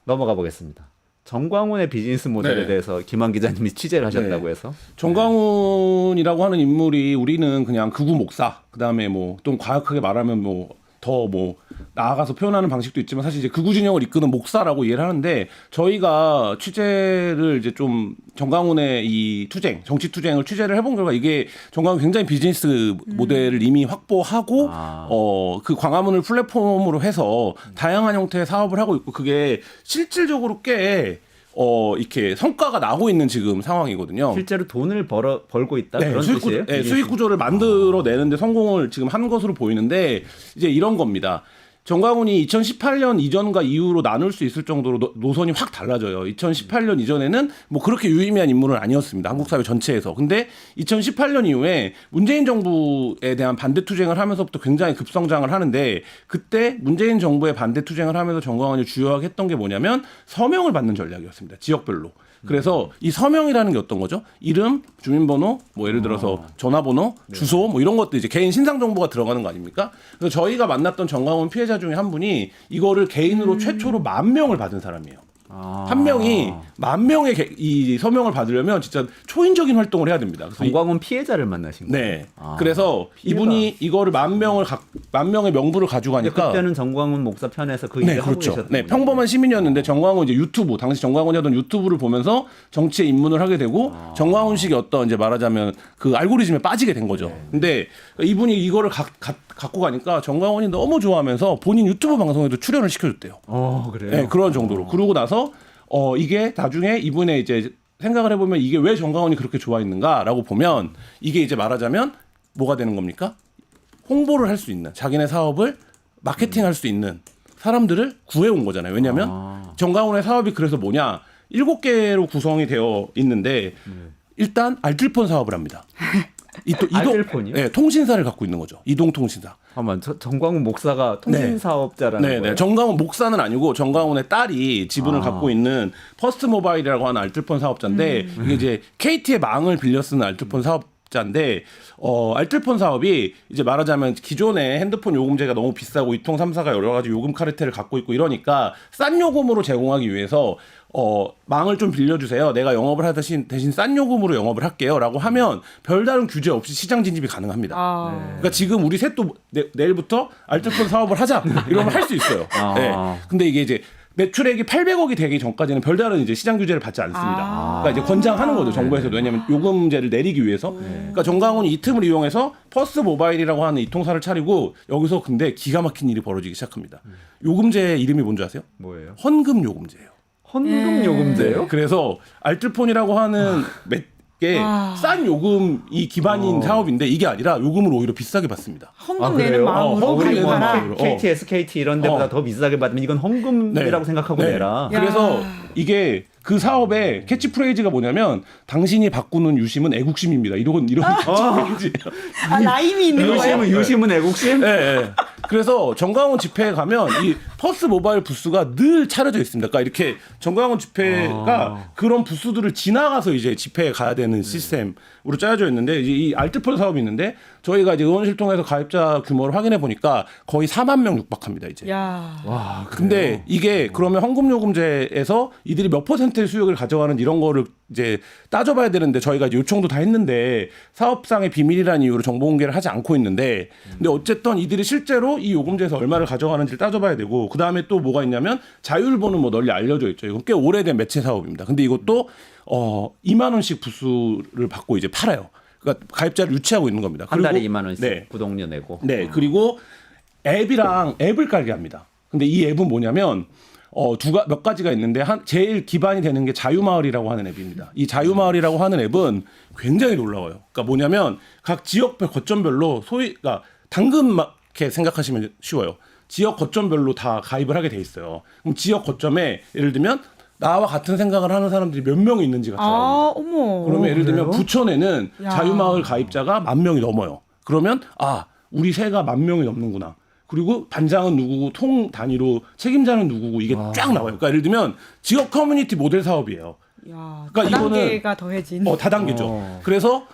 넘어가 보겠습니다. 정광훈의 비즈니스 모델에 네. 대해서 김한 기자님이 취재를 하셨다고 네. 해서 정광훈이라고 하는 인물이 우리는 그냥 극우 목사, 그다음에 뭐 좀 과격하게 말하면 뭐 더 뭐 나아가서 표현하는 방식도 있지만 사실 이제 극우 진영을 이끄는 목사라고 이해를 하는데 저희가 취재를 이제 좀 정광훈의 이 투쟁, 정치 투쟁을 취재를 해본 결과 이게 정광훈 굉장히 비즈니스 모델을 이미 확보하고 그 광화문을 플랫폼으로 해서 다양한 형태의 사업을 하고 있고 그게 실질적으로 꽤 이렇게 성과가 나고 있는 지금 상황이거든요. 실제로 돈을 벌고 있다 네, 그런 뜻이에요? 수익 구조를 만들어 내는데 성공을 지금 한 것으로 보이는데 이제 이런 겁니다. 정광훈이 2018년 이전과 이후로 나눌 수 있을 정도로 노선이 확 달라져요. 2018년 이전에는 뭐 그렇게 유의미한 인물은 아니었습니다. 한국 사회 전체에서. 근데 2018년 이후에 문재인 정부에 대한 반대 투쟁을 하면서부터 굉장히 급성장을 하는데 그때 문재인 정부의 반대 투쟁을 하면서 정광훈이 주요하게 했던 게 뭐냐면 서명을 받는 전략이었습니다. 지역별로. 그래서 이 서명이라는 게 어떤 거죠? 이름, 주민번호, 뭐 예를 들어서 전화번호, 주소, 뭐 이런 것도 이제 개인 신상 정보가 들어가는 거 아닙니까? 그래서 저희가 만났던 정광훈 피해자 중에 한 분이 이거를 개인으로 최초로 10,000명을 받은 사람이에요. 한 명이 10,000명의 이 서명을 받으려면 진짜 초인적인 활동을 해야 됩니다. 그래서 정광훈 피해자를 만나신 거예요? 네. 그래서 이분이 이거를 10,000명의 명부를 가지고 가니까 그때는 정광훈 목사 편에서 그 일을 하고 그렇죠. 계셨던 네, 평범한 시민이었는데 정광훈 이제 유튜브 당시 정광훈이 하던 유튜브를 보면서 정치에 입문을 하게 되고 정광훈식의 어떤 이제 말하자면 그 알고리즘에 빠지게 된 거죠. 근데 이분이 이거를 갖고 가니까 정광훈이 너무 좋아하면서 본인 유튜브 방송에도 출연을 시켜줬대요. 그래요? 네, 그런 정도로. 그러고 나서 이게 나중에 이분의 이제 생각을 해보면 이게 왜 정광훈이 그렇게 좋아했는가라고 보면 이게 이제 말하자면 뭐가 되는 겁니까? 홍보를 할 수 있는 자기네 사업을 마케팅할 수 있는 사람들을 구해온 거잖아요. 왜냐하면 정광훈의 사업이 그래서 뭐냐 7개로 구성이 되어 있는데 일단 알뜰폰 사업을 합니다. 알뜰폰이요? 네, 통신사를 갖고 있는 거죠. 이동통신사. 잠깐만, 정광훈 목사가 통신 사업자라는 네, 거예요? 정광훈 목사는 아니고 정광훈의 딸이 지분을 갖고 있는 퍼스트 모바일이라고 하는 알뜰폰 사업자인데 이게 이제 KT의 망을 빌려 쓰는 알뜰폰 사업자인데 알뜰폰 사업이 이제 말하자면 기존에 핸드폰 요금제가 너무 비싸고 이통 3사가 여러 가지 요금 카르텔을 갖고 있고 이러니까 싼 요금으로 제공하기 위해서 망을 좀 빌려주세요. 내가 영업을 하듯이 대신 싼 요금으로 영업을 할게요라고 하면 별다른 규제 없이 시장 진입이 가능합니다. 그러니까 지금 우리 셋도 내일부터 알뜰폰 사업을 하자 이러면 할 수 있어요. 네. 근데 이게 이제 매출액이 800억이 되기 전까지는 별다른 이제 시장 규제를 받지 않습니다. 그러니까 이제 권장하는 거죠, 정부에서도. 왜냐하면 요금제를 내리기 위해서. 그러니까 정강훈이 이 틈을 이용해서 퍼스트 모바일이라고 하는 이통사를 차리고 여기서 근데 기가 막힌 일이 벌어지기 시작합니다. 요금제 이름이 뭔지 아세요? 뭐예요? 헌금 요금제예요. 헌금 요금제요? 그래서 알뜰폰이라고 하는 싼 요금이 기반인 사업인데 이게 아니라 요금을 오히려 비싸게 받습니다. 헌금 내는 마음으로 우리 뭐 가입하라. KT, SKT 이런 데보다 더 비싸게 받으면 이건 헌금이라고 생각하고 내라. 그래서 이게 그 사업의 캐치프레이즈가 뭐냐면 당신이 바꾸는 유심은 애국심입니다. 이런 캐치프레이즈예요. 라임이 있는 거예요? 유심은 애국심? 네. 그래서 정강훈 집회에 가면 이 퍼스 모바일 부스가 늘 차려져 있습니다. 그러니까 이렇게 정강훈 집회가 그런 부스들을 지나가서 이제 집회에 가야 되는 시스템으로 짜여져 있는데 이 알뜰폰 사업이 있는데 저희가 이제 의원실 통해서 가입자 규모를 확인해 보니까 거의 4만 명 육박합니다 이제. 와, 근데 이게 그러면 헌금요금제에서 이들이 몇 퍼센트의 수익을 가져가는 이런 거를 이제 따져봐야 되는데 저희가 이제 요청도 다 했는데 사업상의 비밀이라는 이유로 정보 공개를 하지 않고 있는데 근데 어쨌든 이들이 실제로 이 요금제에서 얼마를 가져가는지를 따져봐야 되고 그 다음에 또 뭐가 있냐면 자율번은 뭐 널리 알려져 있죠. 이건 꽤 오래된 매체 사업입니다. 근데 이것도 2만 원씩 부수를 받고 이제 팔아요. 그러니까 가입자를 유치하고 있는 겁니다. 한 달에 그리고 2만 원씩 구독료 내고. 네, 그리고 앱을 깔게 합니다. 근데 이 앱은 뭐냐면 몇 가지가 있는데 제일 기반이 되는 게 자유마을이라고 하는 앱입니다. 이 자유마을이라고 하는 앱은 굉장히 놀라워요. 그러니까 뭐냐면 각 지역별 거점별로 그러니까 당근마켓 생각하시면 쉬워요. 지역 거점별로 다 가입을 하게 돼 있어요. 그럼 지역 거점에 예를 들면 나와 같은 생각을 하는 사람들이 몇 명이 있는지가 나옵니다. 어머. 그러면 예를 들면 그래요? 부천에는 자유마을 가입자가 10,000명이 넘어요. 그러면 우리 새가 10,000명이 넘는구나. 그리고 반장은 누구고 통 단위로 책임자는 누구고 이게 쫙 나와요. 그러니까 예를 들면 지역 커뮤니티 모델 사업이에요. 그러니까 다단계가 더해진. 다단계죠. 그래서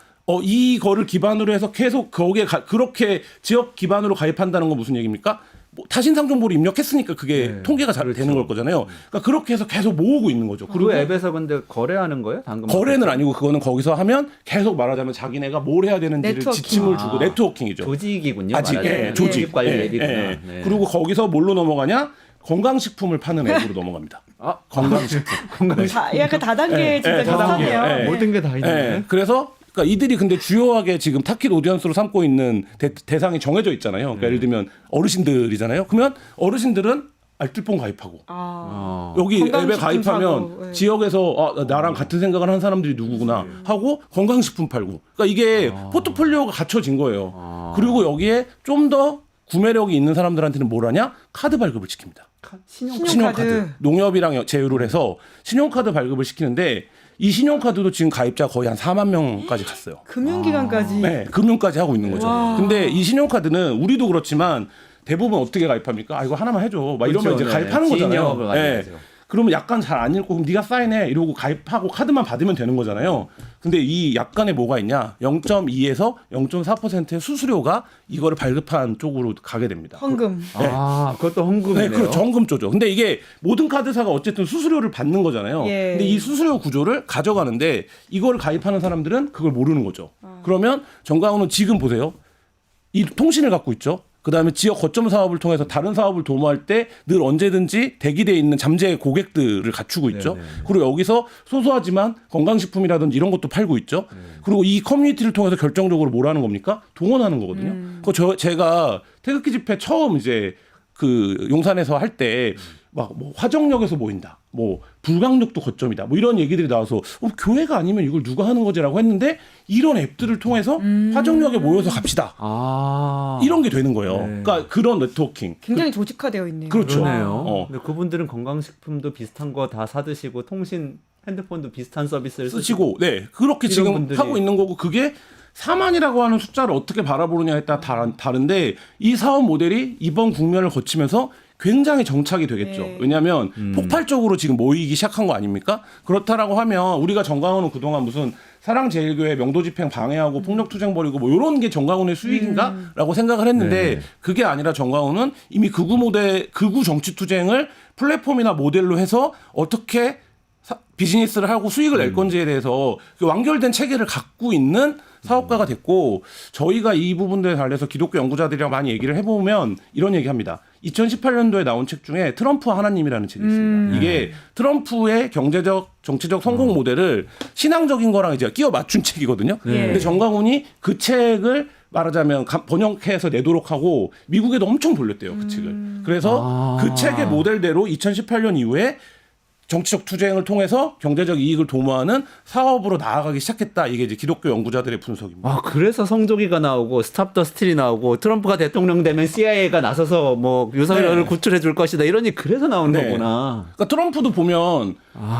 이거를 기반으로 해서 계속 거기에 그렇게 지역 기반으로 가입한다는 건 무슨 얘기입니까? 뭐 타신상 정보를 입력했으니까 그게 통계가 잘 되는 걸 거잖아요. 그러니까 그렇게 해서 계속 모으고 있는 거죠. 그리고 앱에서 근데 거래하는 거예요? 당근 거래는 아니고 그거는 거기서 하면 계속 말하자면 자기네가 뭘 해야 되는지를 네트워킹. 지침을 주고 네트워킹이죠. 조직이군요. 아직 말하자면. 조직 관리 예, 앱이구나. 예. 네. 그리고 거기서 뭘로 넘어가냐? 건강식품을 파는 앱으로 넘어갑니다. 건강식품. 약간 다단계 진짜 비슷하네요. 예. 모든 게 다 있네. 예. 그래서 그러니까 이들이 근데 주요하게 지금 타깃 오디언스로 삼고 있는 대상이 정해져 있잖아요. 그러니까 예를 들면 어르신들이잖아요. 그러면 어르신들은 알뜰폰 가입하고 여기 앱에 건강식품 가입하면 사고, 예. 지역에서 나랑 같은 생각을 하는 사람들이 누구구나 하고 건강식품 팔고. 그러니까 이게 포트폴리오가 갖춰진 거예요. 그리고 여기에 좀 더 구매력이 있는 사람들한테는 뭘 하냐? 카드 발급을 시킵니다. 신용카드. 농협이랑 제휴를 해서 신용카드 발급을 시키는데 이 신용카드도 지금 가입자 거의 한 4만 명까지 갔어요. 금융기관까지. 네, 금융까지 하고 있는 거죠. 근데 이 신용카드는 우리도 그렇지만 대부분 어떻게 가입합니까? 이거 하나만 해줘. 막 이러면 그렇죠. 이제 가입하는 네. 거잖아요. 지인역을 가져가죠. 그러면 약간 잘 안 읽고 그럼 네가 사인해 이러고 가입하고 카드만 받으면 되는 거잖아요. 근데 이 약간의 뭐가 있냐? 0.2에서 0.4%의 수수료가 이거를 발급한 쪽으로 가게 됩니다. 헌금. 그것도 헌금이네요. 네, 그렇죠. 헌금조죠. 근데 이게 모든 카드사가 어쨌든 수수료를 받는 거잖아요. 예. 근데 이 수수료 구조를 가져가는데 이거를 가입하는 사람들은 그걸 모르는 거죠. 그러면 정강훈은 지금 보세요. 이 통신을 갖고 있죠. 그다음에 지역 거점 사업을 통해서 다른 사업을 도모할 때 늘 언제든지 대기되어 있는 잠재 고객들을 갖추고 있죠. 그리고 여기서 소소하지만 건강식품이라든지 이런 것도 팔고 있죠. 그리고 이 커뮤니티를 통해서 결정적으로 뭘 하는 겁니까? 동원하는 거거든요. 제가 태극기 집회 처음 이제 그 용산에서 할 때 막 뭐 화정역에서 모인다. 뭐 불광역도 거점이다. 뭐 이런 얘기들이 나와서 교회가 아니면 이걸 누가 하는 거지라고 했는데 이런 앱들을 통해서 화정역에 모여서 갑시다. 이런 게 되는 거예요. 그러니까 그런 네트워킹. 굉장히 조직화되어 있네요. 그렇죠. 그러네요. 근데 그분들은 건강식품도 비슷한 거 다 사드시고 통신 핸드폰도 비슷한 서비스를 쓰시고 네 그렇게 이런 지금 분들이. 하고 있는 거고 그게 4만이라고 하는 숫자를 어떻게 바라보느냐에 따라 다른데 이 사업 모델이 이번 국면을 거치면서 굉장히 정착이 되겠죠. 네. 왜냐하면 폭발적으로 지금 모이기 시작한 거 아닙니까? 그렇다라고 하면 우리가 정광훈은 그동안 무슨 사랑제일교회 명도집행 방해하고 폭력투쟁 벌이고 뭐 이런 게 정광훈의 수익인가라고 생각을 했는데 네. 그게 아니라 정광훈은 이미 극우 정치투쟁을 플랫폼이나 모델로 해서 어떻게 비즈니스를 하고 수익을 낼 건지에 대해서 그 완결된 체계를 갖고 있는 사업가가 됐고 저희가 이 부분들에 관해서 기독교 연구자들이랑 많이 얘기를 해보면 이런 얘기합니다. 2018년도에 나온 책 중에 트럼프와 하나님이라는 책이 있습니다. 이게 트럼프의 경제적 정치적 성공 모델을 신앙적인 거랑 이제 끼워 맞춘 책이거든요. 네. 근데 정광훈이 그 책을 말하자면 번역해서 내도록 하고 미국에도 엄청 돌렸대요. 그 책을. 그래서 그 책의 모델대로 2018년 이후에 정치적 투쟁을 통해서 경제적 이익을 도모하는 사업으로 나아가기 시작했다. 이게 이제 기독교 연구자들의 분석입니다. 아, 그래서 성조기가 나오고 스탑 더 스틸이 나오고 트럼프가 대통령 되면 CIA가 나서서 뭐 윤석열을 네. 구출해 줄 것이다. 이러니 그래서 나온 네. 거구나. 그러니까 트럼프도 보면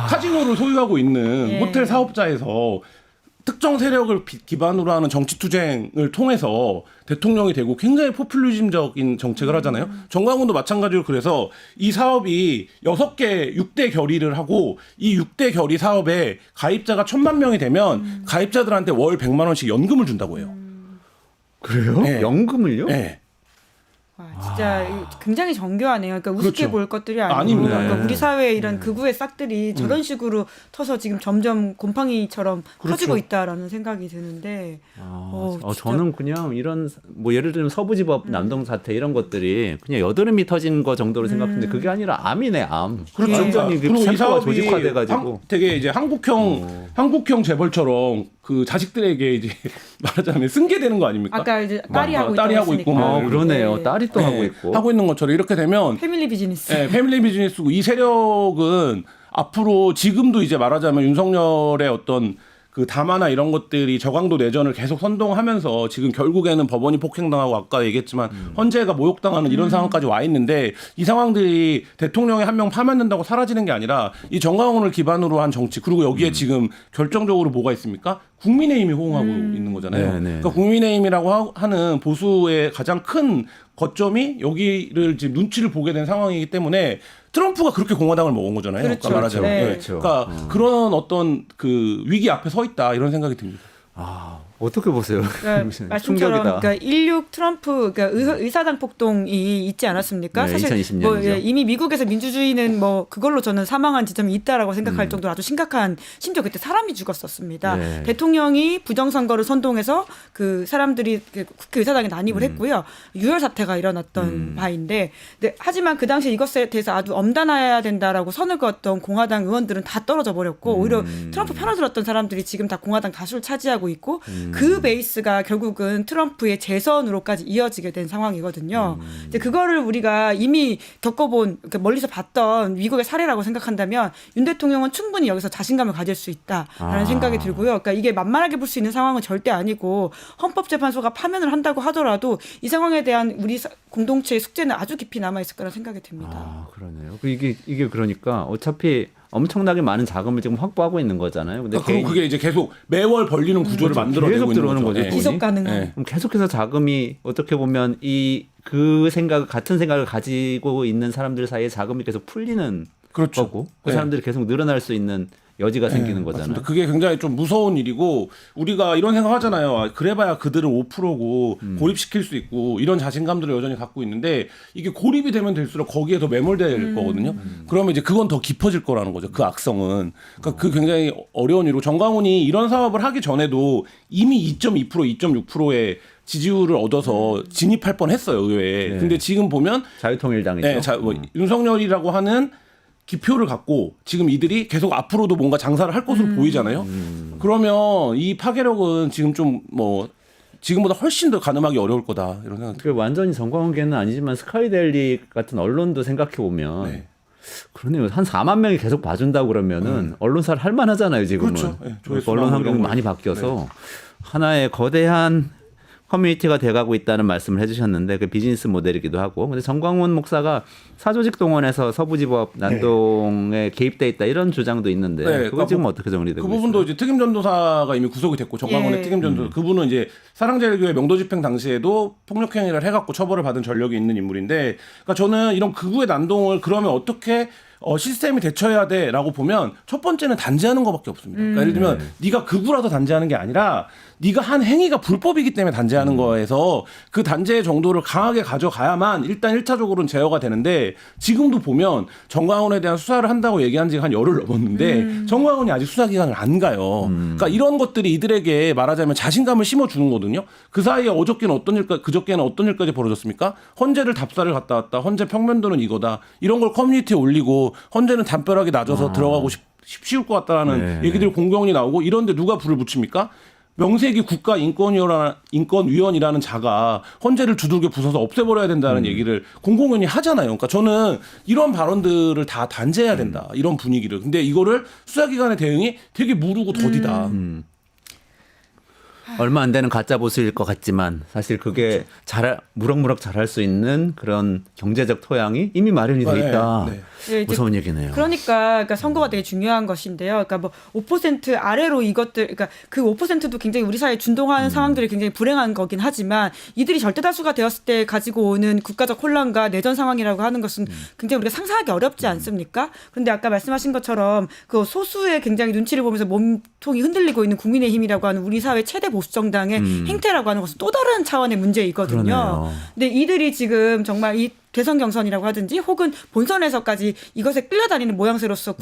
카지노를 소유하고 있는 예. 호텔 사업자에서 특정 세력을 기반으로 하는 정치 투쟁을 통해서 대통령이 되고 굉장히 포퓰리즘적인 정책을 하잖아요. 정광훈도 마찬가지로 그래서 이 사업이 6대 결의를 하고 이 6대 결의 사업에 가입자가 1,000만 명이 되면 가입자들한테 월 100만 원씩 연금을 준다고 해요. 그래요? 네. 연금을요? 네. 와, 진짜 굉장히 정교하네요. 그러니까 우습게 그렇죠. 볼 것들이 아니고 아닙니다. 그러니까 우리 사회의 이런 네. 극우의 싹들이 저런 식으로 터서 지금 점점 곰팡이처럼 그렇죠. 커지고 있다라는 생각이 드는데 진짜. 저는 그냥 이런 뭐 예를 들면 서부지법 남동 사태 이런 것들이 그냥 여드름이 터진 거 정도로 생각했는데 그게 아니라 암이네 암. 그렇죠. 완전히 그리고 이 세포가 사업이 조직화돼가지고. 되게 이제 한국형 재벌처럼 그 자식들에게 이제 말하자면 승계되는 거 아닙니까? 아까 이제 딸이 하고 딸이 하고 있고 뭐. 그러네요. 네. 딸이 또 하고 있고. 하고 있는 것처럼 이렇게 되면 패밀리 비즈니스. 네, 패밀리 비즈니스고 이 세력은 앞으로 지금도 이제 말하자면 윤석열의 어떤 그 담화나 이런 것들이 저강도 내전을 계속 선동하면서 지금 결국에는 법원이 폭행당하고 아까 얘기했지만 헌재가 모욕당하는 이런 상황까지 와 있는데 이 상황들이 대통령이 한 명 파면된다고 사라지는 게 아니라 이 정광훈을 기반으로 한 정치 그리고 여기에 지금 결정적으로 뭐가 있습니까? 국민의힘이 호응하고 있는 거잖아요. 네, 네. 그러니까 국민의힘이라고 하는 보수의 가장 큰 거점이 여기를 지금 눈치를 보게 된 상황이기 때문에 트럼프가 그렇게 공화당을 먹은 거잖아요. 그렇죠. 아까 말하자면. 네. 그렇죠. 그러니까 그런 어떤 그 위기 앞에 서 있다 이런 생각이 듭니다. 어떻게 보세요? 그러니까 말씀처럼 충격이다. 그러니까 16 트럼프 그러니까 의사당 폭동이 있지 않았습니까? 네, 사실 2020년이죠. 뭐 이미 미국에서 민주주의는 뭐 그걸로 저는 사망한 지점이 있다라고 생각할 정도로 아주 심각한 심지어 그때 사람이 죽었었습니다. 네. 대통령이 부정선거를 선동해서 그 사람들이 국회 의사당에 난입을 했고요. 유혈 사태가 일어났던 바인데 하지만 그 당시 이것에 대해서 아주 엄단해야 된다라고 선을 그었던 공화당 의원들은 다 떨어져 버렸고 오히려 트럼프 편을 들었던 사람들이 지금 다 공화당 다수를 차지하고 있고 그 베이스가 결국은 트럼프의 재선으로까지 이어지게 된 상황이거든요. 이제 그거를 우리가 이미 겪어본 그러니까 멀리서 봤던 미국의 사례라고 생각한다면 윤 대통령은 충분히 여기서 자신감을 가질 수 있다라는 생각이 들고요. 그러니까 이게 만만하게 볼 수 있는 상황은 절대 아니고 헌법재판소가 파면을 한다고 하더라도 이 상황에 대한 우리 공동체의 숙제는 아주 깊이 남아 있을 거라는 생각이 듭니다. 그러네요. 이게 그러니까 어차피 엄청나게 많은 자금을 지금 확보하고 있는 거잖아요. 근데 그리고 그게 이제 계속 매월 벌리는 구조를 만들어내고 계속 있는 들어오는 거죠. 예. 지속 가능한. 네. 그럼 계속해서 자금이 어떻게 보면 같은 생각을 가지고 있는 사람들 사이에 자금이 계속 풀리는 그렇죠. 거고 그 네. 사람들이 계속 늘어날 수 있는 여지가 생기는 거잖아요. 맞습니다. 그게 굉장히 좀 무서운 일이고 우리가 이런 생각 하잖아요. 그래봐야 그들은 5%고 고립시킬 수 있고 이런 자신감들을 여전히 갖고 있는데 이게 고립이 되면 될수록 거기에 더 매몰될 거거든요. 그러면 이제 그건 더 깊어질 거라는 거죠. 그 악성은. 그러니까 그 굉장히 어려운 일이고 정광훈이 이런 사업을 하기 전에도 이미 2.2% 2.6%의 지지율을 얻어서 진입할 뻔했어요 의회에. 네. 근데 지금 보면 자유통일당이죠. 네, 윤석열이라고 하는 기표를 갖고 지금 이들이 계속 앞으로도 뭔가 장사를 할 것으로 보이잖아요. 그러면 이 파괴력은 지금 좀 뭐 지금보다 훨씬 더 가늠하기 어려울 거다 이런 생각. 그 완전히 정광훈계는 아니지만 스카이데일리 같은 언론도 생각해 보면 네. 그러네요. 한 4만 명이 계속 봐준다고 그러면은 언론사를 할 만하잖아요 지금은. 그렇죠. 네, 조회수나 언론 뭐 환경이 이런 많이 거. 바뀌어서 하나의 거대한 커뮤니티가 돼가고 있다는 말씀을 해주셨는데 그 비즈니스 모델이기도 하고 근데 정광훈 목사가 사조직 동원해서 서부지법 난동에 개입돼 있다 이런 주장도 있는데 네, 그거 지금 어떻게 정리되고 그 부분도 있어요? 이제 특임 전도사가 이미 구속이 됐고 정광훈의 예. 특임 전도사 그분은 이제 사랑제일교회 명도 집행 당시에도 폭력 행위를 해갖고 처벌을 받은 전력이 있는 인물인데 그러니까 저는 이런 극우의 난동을 그러면 어떻게 시스템이 대처해야 돼라고 보면 첫 번째는 단죄하는 것밖에 없습니다. 그러니까 예를 들면 네가 극우라서 단죄하는 게 아니라 네가 한 행위가 불법이기 때문에 단죄하는 거에서 그 단죄의 정도를 강하게 가져가야만 일단 1차적으로는 제어가 되는데 지금도 보면 정광훈에 대한 수사를 한다고 얘기한 지가 한 열흘 넘었는데 정광훈이 아직 수사기관을 안 가요. 그러니까 이런 것들이 이들에게 말하자면 자신감을 심어주는 거거든요. 그 사이에 어저께는 어떤 일까지 그저께는 어떤 일까지 벌어졌습니까? 헌재를 답사를 갔다 왔다. 헌재 평면도는 이거다. 이런 걸 커뮤니티에 올리고 헌재는 담벼락이 낮아서 들어가고 쉬울 것 같다라는 네, 얘기들이 공공연히 나오고 이런데 누가 불을 붙입니까? 명색이 국가인권위원이라는 자가 헌재를 두들겨 부숴서 없애버려야 된다는 얘기를 공공연히 하잖아요. 그러니까 저는 이런 발언들을 다 단죄해야 된다. 이런 분위기를. 근데 이거를 수사기관의 대응이 되게 무르고 더디다. 얼마 안 되는 가짜 보수일 것 같지만 사실 그게 무럭무럭 자랄 수 있는 그런 경제적 토양이 이미 마련이 돼 있다. 네. 예, 이제 무서운 얘기네요. 그러니까 선거가 되게 중요한 것인데요. 그러니까 뭐 5% 아래로 이것들, 그러니까 그 5%도 굉장히 우리 사회에 준동하는 상황들이 굉장히 불행한 거긴 하지만 이들이 절대 다수가 되었을 때 가지고 오는 국가적 혼란과 내전 상황이라고 하는 것은 굉장히 우리가 상상하기 어렵지 않습니까? 그런데 아까 말씀하신 것처럼 그 소수의 굉장히 눈치를 보면서 몸통이 흔들리고 있는 국민의힘이라고 하는 우리 사회 최대 보수 정당의 행태라고 하는 것은 또 다른 차원의 문제이거든요. 그러네요. 근데 이들이 지금 정말 이 대선 경선이라고 하든지 혹은 본선에서까지 이것에 끌려다니는 모양새로서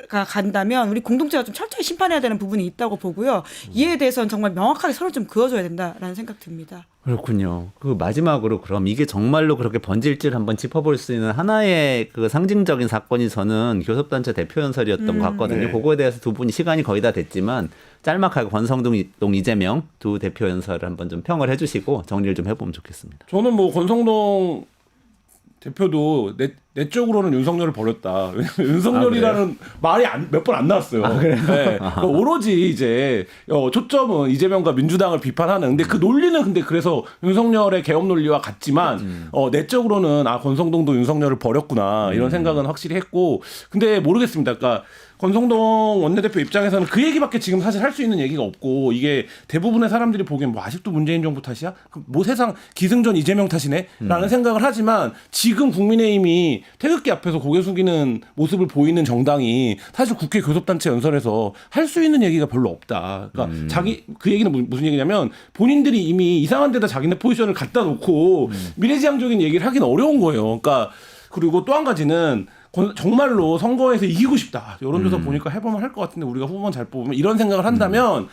가 간다면 우리 공동체가 좀 철저히 심판해야 되는 부분이 있다고 보고요. 이에 대해서는 정말 명확하게 선을 좀 그어줘야 된다라는 생각 듭니다. 그렇군요. 그 마지막으로 그럼 이게 정말로 그렇게 번질지를 한번 짚어볼 수 있는 하나의 그 상징적인 사건이 저는 교섭단체 대표 연설이었던 것 같거든요. 네. 그거에 대해서 두 분이 시간이 거의 다 됐지만 짤막하게 권성동 이재명 두 대표 연설을 한번 좀 평을 해주시고 정리를 좀 해보면 좋겠습니다. 저는 뭐 권성동 대표도 내적으로는 윤석열을 버렸다. 왜냐면 윤석열이라는 말이 몇 번 안 나왔어요. 네. 그러니까 오로지 이제 초점은 이재명과 민주당을 비판하는. 근데 그 논리는 근데 그래서 윤석열의 개업 논리와 같지만 내적으로는 권성동도 윤석열을 버렸구나 이런 생각은 확실히 했고. 근데 모르겠습니다. 그러니까 권성동 원내대표 입장에서는 그 얘기밖에 지금 사실 할 수 있는 얘기가 없고 이게 대부분의 사람들이 보기엔 뭐 아직도 문재인 정부 탓이야? 뭐 세상 기승전 이재명 탓이네? 라는 생각을 하지만 지금 국민의힘이 태극기 앞에서 고개 숙이는 모습을 보이는 정당이 사실 국회 교섭단체 연설에서 할 수 있는 얘기가 별로 없다. 그러니까 그 얘기는 무슨 얘기냐면 본인들이 이미 이상한 데다 자기네 포지션을 갖다 놓고 미래지향적인 얘기를 하긴 어려운 거예요. 그러니까 그리고 또 한 가지는 정말로 선거에서 이기고 싶다. 여론조사 보니까 해보면 할 것 같은데 우리가 후보만 잘 뽑으면 이런 생각을 한다면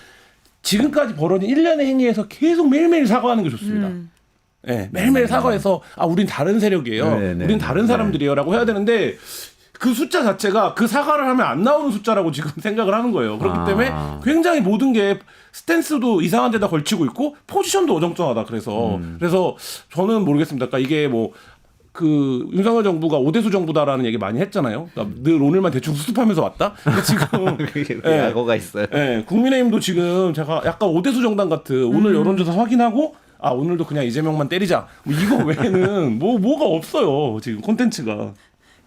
지금까지 벌어진 1년의 행위에서 계속 매일매일 사과하는 게 좋습니다. 네, 매일매일 사과해서 우린 다른 세력이에요. 네네. 우린 다른 사람들이에요. 라고 해야 되는데 그 숫자 자체가 그 사과를 하면 안 나오는 숫자라고 지금 생각을 하는 거예요. 그렇기 때문에 굉장히 모든 게 스탠스도 이상한 데다 걸치고 있고 포지션도 어정쩡하다. 그래서 저는 모르겠습니다. 그러니까 이게 뭐 그 윤석열 정부가 오대수 정부다라는 얘기 많이 했잖아요. 그러니까 늘 오늘만 대충 수습하면서 왔다. 근데 지금 그게 예. 약오가 있어요. 예, 국민의힘도 지금 제가 약간 오대수 정당 같은 오늘 여론조사 확인하고 오늘도 그냥 이재명만 때리자. 뭐 이거 외에는 뭐가 없어요. 지금 콘텐츠가.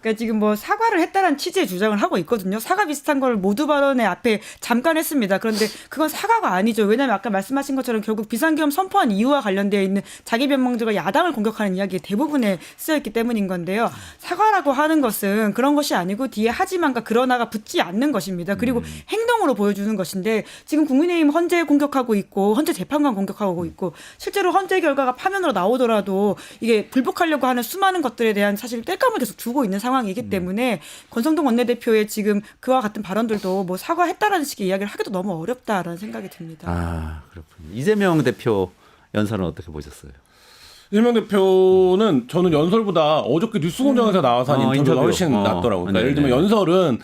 그러니까 지금 뭐 사과를 했다는 취지의 주장을 하고 있거든요. 사과 비슷한 걸 모두 발언의 앞에 잠깐 했습니다. 그런데 그건 사과가 아니죠. 왜냐하면 아까 말씀하신 것처럼 결국 비상계엄 선포한 이유와 관련되어 있는 자기 변명들과 야당을 공격하는 이야기에 대부분에 쓰여있기 때문인 건데요. 사과라고 하는 것은 그런 것이 아니고 뒤에 하지만과 그러나가 붙지 않는 것입니다. 그리고 행동으로 보여주는 것인데 지금 국민의힘 헌재 공격하고 있고 헌재 재판관 공격하고 있고 실제로 헌재 결과가 파면으로 나오더라도 이게 불복하려고 하는 수많은 것들에 대한 사실 땔감을 계속 두고 있는 상황이기 때문에 권성동 원내대표의 지금 그와 같은 발언들도 뭐 사과했다라는 식의 이야기를 하기도 너무 어렵다라는 생각이 듭니다. 그렇군요. 이재명 대표 연설은 어떻게 보셨어요? 이재명 대표는 저는 연설보다 어저께 뉴스공장에서 나와서 한 인터뷰가 인터뷰. 훨씬 낫더라고요. 그러니까 예를 들면 연설은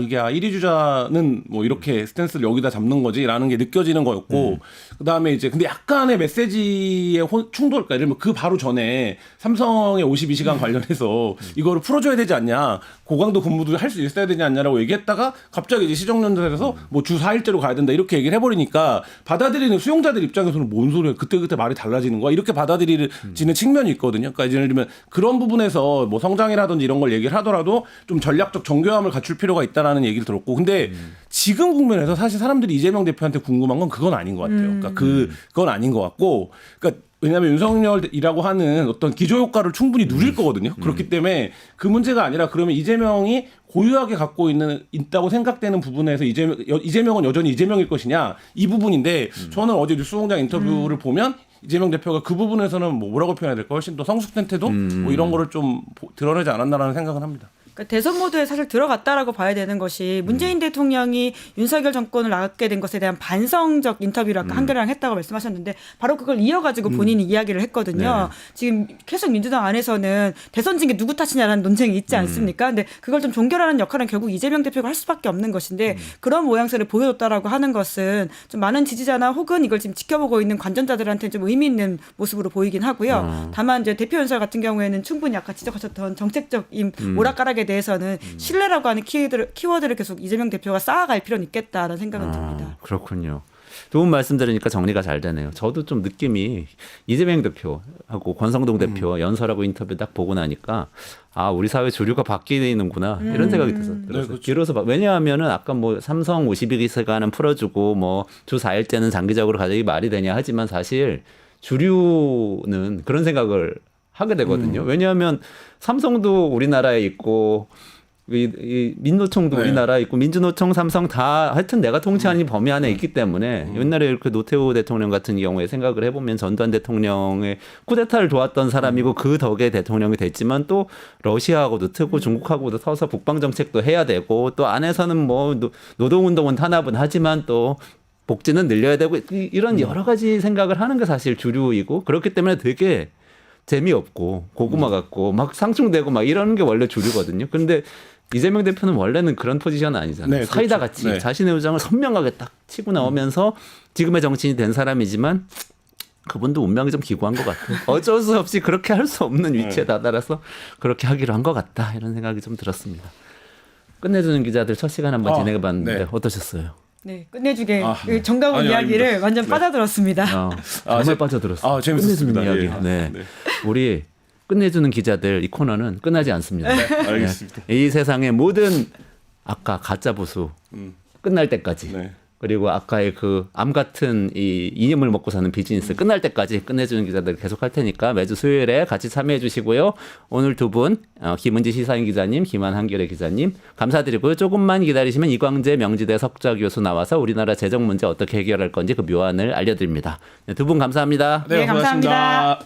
이게 1위 주자는 뭐 이렇게 스탠스를 여기다 잡는 거지라는 게 느껴지는 거였고 그다음에 이제 근데 약간의 메시지의 충돌, 그러니까 예를 들면 그 바로 전에 삼성의 52시간 관련해서 이거를 풀어줘야 되지 않냐, 고강도 근무도 할 수 있어야 되지 않냐라고 얘기했다가 갑자기 이제 시정연설에서 뭐 주 4일제로 가야 된다 이렇게 얘기를 해버리니까 받아들이는 수용자들 입장에서는 뭔 소리야, 그때 말이 달라지는 거야 이렇게 받아들이지는 측면이 있거든요. 그러니까 예를 들면 그런 부분에서 뭐 성장이라든지 이런 걸 얘기를 하더라도 좀 전략적 정교함을 갖출 필요가 있다라는 얘기를 들었고, 근데 지금 국면에서 사실 사람들이 이재명 대표한테 궁금한 건 그건 아닌 것 같아요. 그러니까 그건 아닌 것 같고, 그러니까 왜냐하면 윤석열이라고 하는 어떤 기조효과를 충분히 누릴 거거든요. 그렇기 때문에 그 문제가 아니라 그러면 이재명이 고유하게 갖고 있다고 생각되는 부분에서 이재명은 여전히 이재명일 것이냐 이 부분인데 저는 어제 뉴스공장 인터뷰를 보면 이재명 대표가 그 부분에서는 뭐 뭐라고 표현해야 될까, 훨씬 더 성숙된 태도 뭐 이런 거를 좀 드러내지 않았나라는 생각은 합니다. 그러니까 대선 모드에 사실 들어갔다라고 봐야 되는 것이 문재인 대통령이 윤석열 정권을 낳게 된 것에 대한 반성적 인터뷰를 아까 한겨레랑 했다고 말씀하셨는데 바로 그걸 이어가지고 본인이 이야기를 했거든요. 지금 계속 민주당 안에서는 대선 징계 누구 탓이냐라는 논쟁이 있지 않습니까? 근데 그걸 좀 종결하는 역할은 결국 이재명 대표가 할 수밖에 없는 것인데 그런 모양새를 보여줬다라고 하는 것은 좀 많은 지지자나 혹은 이걸 지금 지켜보고 있는 관전자들한테 좀 의미 있는 모습으로 보이긴 하고요. 다만 이제 대표 연설 같은 경우에는 충분히 아까 지적하셨던 정책적인 오락가락에 대해서는 신뢰라고 하는 키워드를 계속 이재명 대표가 쌓아갈 필요는 있겠다라는 생각은 듭니다. 그렇군요. 두 분 말씀 들으니까 정리가 잘 되네요. 저도 좀 느낌이 이재명 대표하고 권성동 대표 연설하고 인터뷰 딱 보고 나니까 우리 사회 주류가 바뀌는구나 이런 생각이 들었어요. 네, 그렇죠. 길어서 왜냐하면은 아까 뭐 삼성 52시간은 풀어주고 뭐 주 4일째는 장기적으로 가져이 말이 되냐 하지만 사실 주류는 그런 생각을 하게 되거든요. 왜냐하면 삼성도 우리나라에 있고 이 민노총도 우리나라에 있고 민주노총, 삼성 다 하여튼 내가 통치하는 범위 안에 있기 때문에 옛날에 이렇게 노태우 대통령 같은 경우에 생각을 해보면 전두환 대통령의 쿠데타를 도왔던 사람이고 그 덕에 대통령이 됐지만 또 러시아하고도 트고 중국하고도 서서 북방 정책도 해야 되고 또 안에서는 뭐 노동운동은 탄압은 하지만 또 복지는 늘려야 되고 이런 여러 가지 생각을 하는 게 사실 주류이고 그렇기 때문에 되게 재미없고 고구마 같고 막 상충되고 막 이러는 게 원래 주류거든요. 그런데 이재명 대표는 원래는 그런 포지션은 아니잖아요. 네, 사이다 그렇죠. 같이 자신의 주장을 선명하게 딱 치고 나오면서 지금의 정치인이 된 사람이지만 그분도 운명이 좀 기구한 것 같아요. 어쩔 수 없이 그렇게 할 수 없는 위치에 다다라서 그렇게 하기로 한 것 같다 이런 생각이 좀 들었습니다. 끝내주는 기자들 첫 시간 한번 진행해봤는데 네. 어떠셨어요? 네, 끝내주게 네. 정가훈 아니, 이야기를 아닙니다. 완전 빠져들었습니다. 정말 빠져들었어요. 재밌었습니다. 끝내주는 이야기. 네. 우리 끝내주는 기자들 이 코너는 끝나지 않습니다. 알겠습니다. 이 세상의 모든 아까 가짜 보수 끝날 때까지 그리고 아까의 그 암 같은 이 이념을 먹고 사는 비즈니스 끝날 때까지 끝내주는 기자들 계속 할 테니까 매주 수요일에 같이 참여해 주시고요. 오늘 두 분 김은지 시사인 기자님, 김한 한겨레 기자님 감사드리고요. 조금만 기다리시면 이광재 명지대 석좌 교수 나와서 우리나라 재정 문제 어떻게 해결할 건지 그 묘안을 알려드립니다. 네, 두 분 감사합니다. 네, 감사합니다.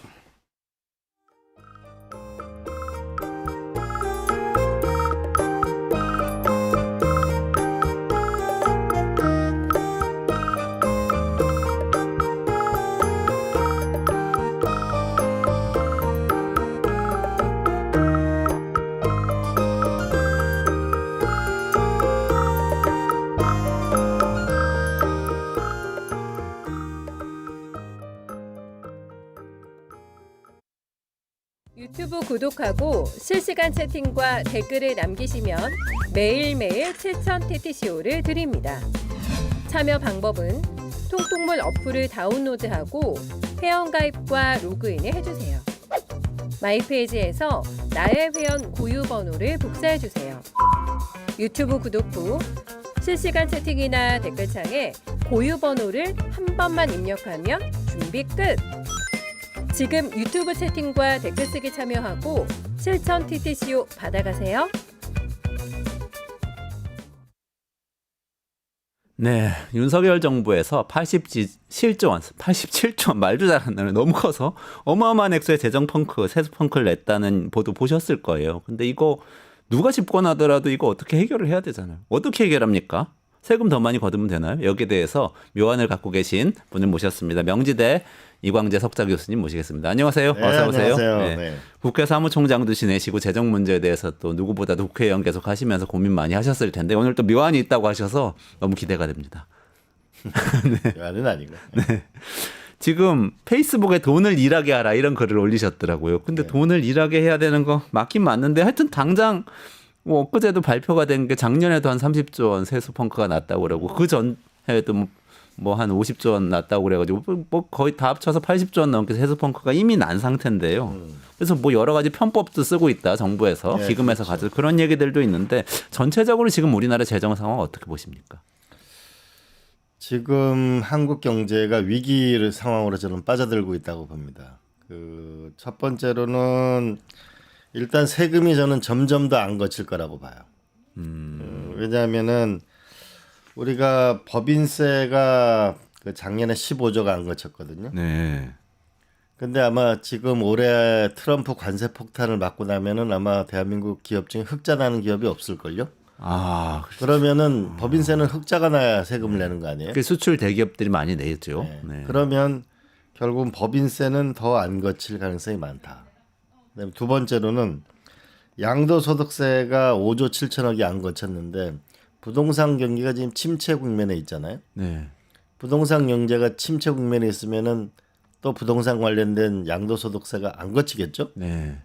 유튜브 구독하고 실시간 채팅과 댓글을 남기시면 매일매일 7,000TTCO를 드립니다. 참여 방법은 통통물 어플을 다운로드하고 회원가입과 로그인을 해주세요. 마이페이지에서 나의 회원 고유 번호를 복사해주세요. 유튜브 구독 후 실시간 채팅이나 댓글창에 고유 번호를 한 번만 입력하면 준비 끝! 지금 유튜브 채팅과 댓글 쓰기 참여하고 7,000TTCO 받아가세요. 네, 윤석열 정부에서 87조 원 말도 잘 안 나요. 너무 커서 어마어마한 액수의 재정 펑크, 세수 펑크를 냈다는 보도 보셨을 거예요. 근데 이거 누가 집권하더라도 이거 어떻게 해결을 해야 되잖아요. 어떻게 해결합니까? 세금 더 많이 거두면 되나요? 여기에 대해서 묘안을 갖고 계신 분을 모셨습니다. 명지대 이광재 석좌 교수님 모시겠습니다. 안녕하세요. 네, 어서 오세요. 안녕하세요. 네. 국회 사무총장도 지내시고 재정 문제에 대해서 또 누구보다도 국회의원 계속 하시면서 고민 많이 하셨을 텐데 오늘 또 묘안이 있다고 하셔서 너무 기대가 됩니다. 묘안은 아니고. 지금 페이스북에 돈을 일하게 하라 이런 글을 올리셨더라고요. 근데 돈을 일하게 해야 되는 거 맞긴 맞는데 하여튼 당장 뭐 엊그제도 발표가 된 게 작년에도 한 30조 원 세수 펑크가 났다고 그러고 그 전해에도 뭐 한 50조 원 났다고 그래가지고 뭐 거의 다 합쳐서 80조 원 넘게 세수 펑크가 이미 난 상태인데요. 그래서 뭐 여러 가지 편법도 쓰고 있다 정부에서 네, 기금에서 그렇죠. 가지고 그런 얘기들도 있는데 전체적으로 지금 우리나라 재정 상황 어떻게 보십니까? 지금 한국 경제가 위기 상황으로 저는 빠져들고 있다고 봅니다. 그 첫 번째로는 일단 세금이 저는 점점 더 안 거칠 거라고 봐요. 왜냐하면은 우리가 법인세가 그 작년에 15조가 안 거쳤거든요. 네. 근데 아마 지금 올해 트럼프 관세 폭탄을 맞고 나면은 아마 대한민국 기업 중에 흑자 나는 기업이 없을걸요? 아, 그러면은 법인세는 흑자가 나야 세금을 내는 거 아니에요? 그 수출 대기업들이 많이 내죠. 네. 네. 그러면 결국은 법인세는 더 안 거칠 가능성이 많다. 그다음에 두 번째로는 양도소득세가 5조 7천억이 안 거쳤는데 부동산 경기가 지금 침체 국면에 있잖아요. 네. 부동산 경제가 침체 국면에 있으면은 또 부동산 관련된 양도소득세가 안 거치겠죠. 네.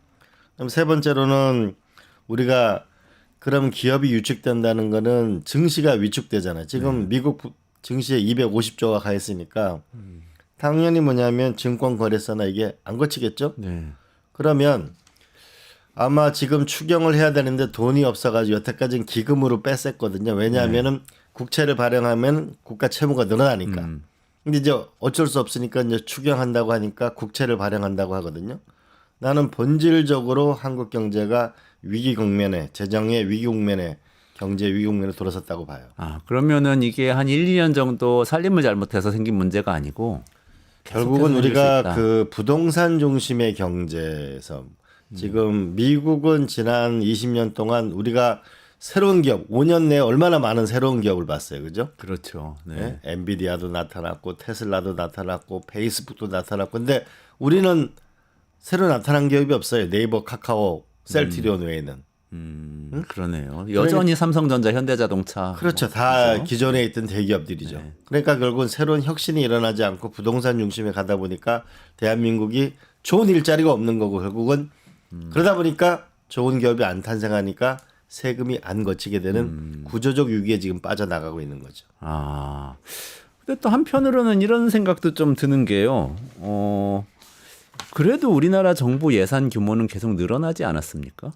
그럼 세 번째로는 우리가 그럼 기업이 유축된다는 거는 증시가 위축되잖아요. 지금 미국 증시에 250조가 가 있으니까 당연히 뭐냐면 증권거래소나 이게 안 거치겠죠. 네. 그러면 아마 지금 추경을 해야 되는데 돈이 없어가지고 여태까지는 기금으로 뺐었거든요. 왜냐하면은 국채를 발행하면 국가 채무가 늘어나니까. 근데 이제 어쩔 수 없으니까 이제 추경한다고 하니까 국채를 발행한다고 하거든요. 나는 본질적으로 한국 경제가 위기 국면에 재정의 위기 국면에 경제 위기 국면에 들어섰다고 봐요. 아, 그러면은 이게 한 1, 2년 정도 살림을 잘못해서 생긴 문제가 아니고 결국은 계속해서 생길 수 우리가 있다. 그 부동산 중심의 경제에서 지금 미국은 지난 20년 동안 우리가 새로운 기업 5년 내에 얼마나 많은 새로운 기업을 봤어요. 그죠? 그렇죠. 네. 네? 엔비디아도 나타났고 테슬라도 나타났고 페이스북도 나타났고 근데 우리는 새로 나타난 기업이 없어요. 네이버, 카카오, 셀트리온 외에는. 그러네요. 여전히 삼성전자, 현대자동차. 그렇죠. 뭐, 다 그죠? 기존에 있던 대기업들이죠. 네. 그러니까 결국은 새로운 혁신이 일어나지 않고 부동산 중심에 가다 보니까 대한민국이 좋은 일자리가 없는 거고 결국은 그러다 보니까 좋은 기업이 안 탄생하니까 세금이 안 거치게 되는 구조적 위기에 지금 빠져나가고 있는 거죠. 아. 근데 또 한편으로는 이런 생각도 좀 드는 게요. 그래도 우리나라 정부 예산 규모는 계속 늘어나지 않았습니까?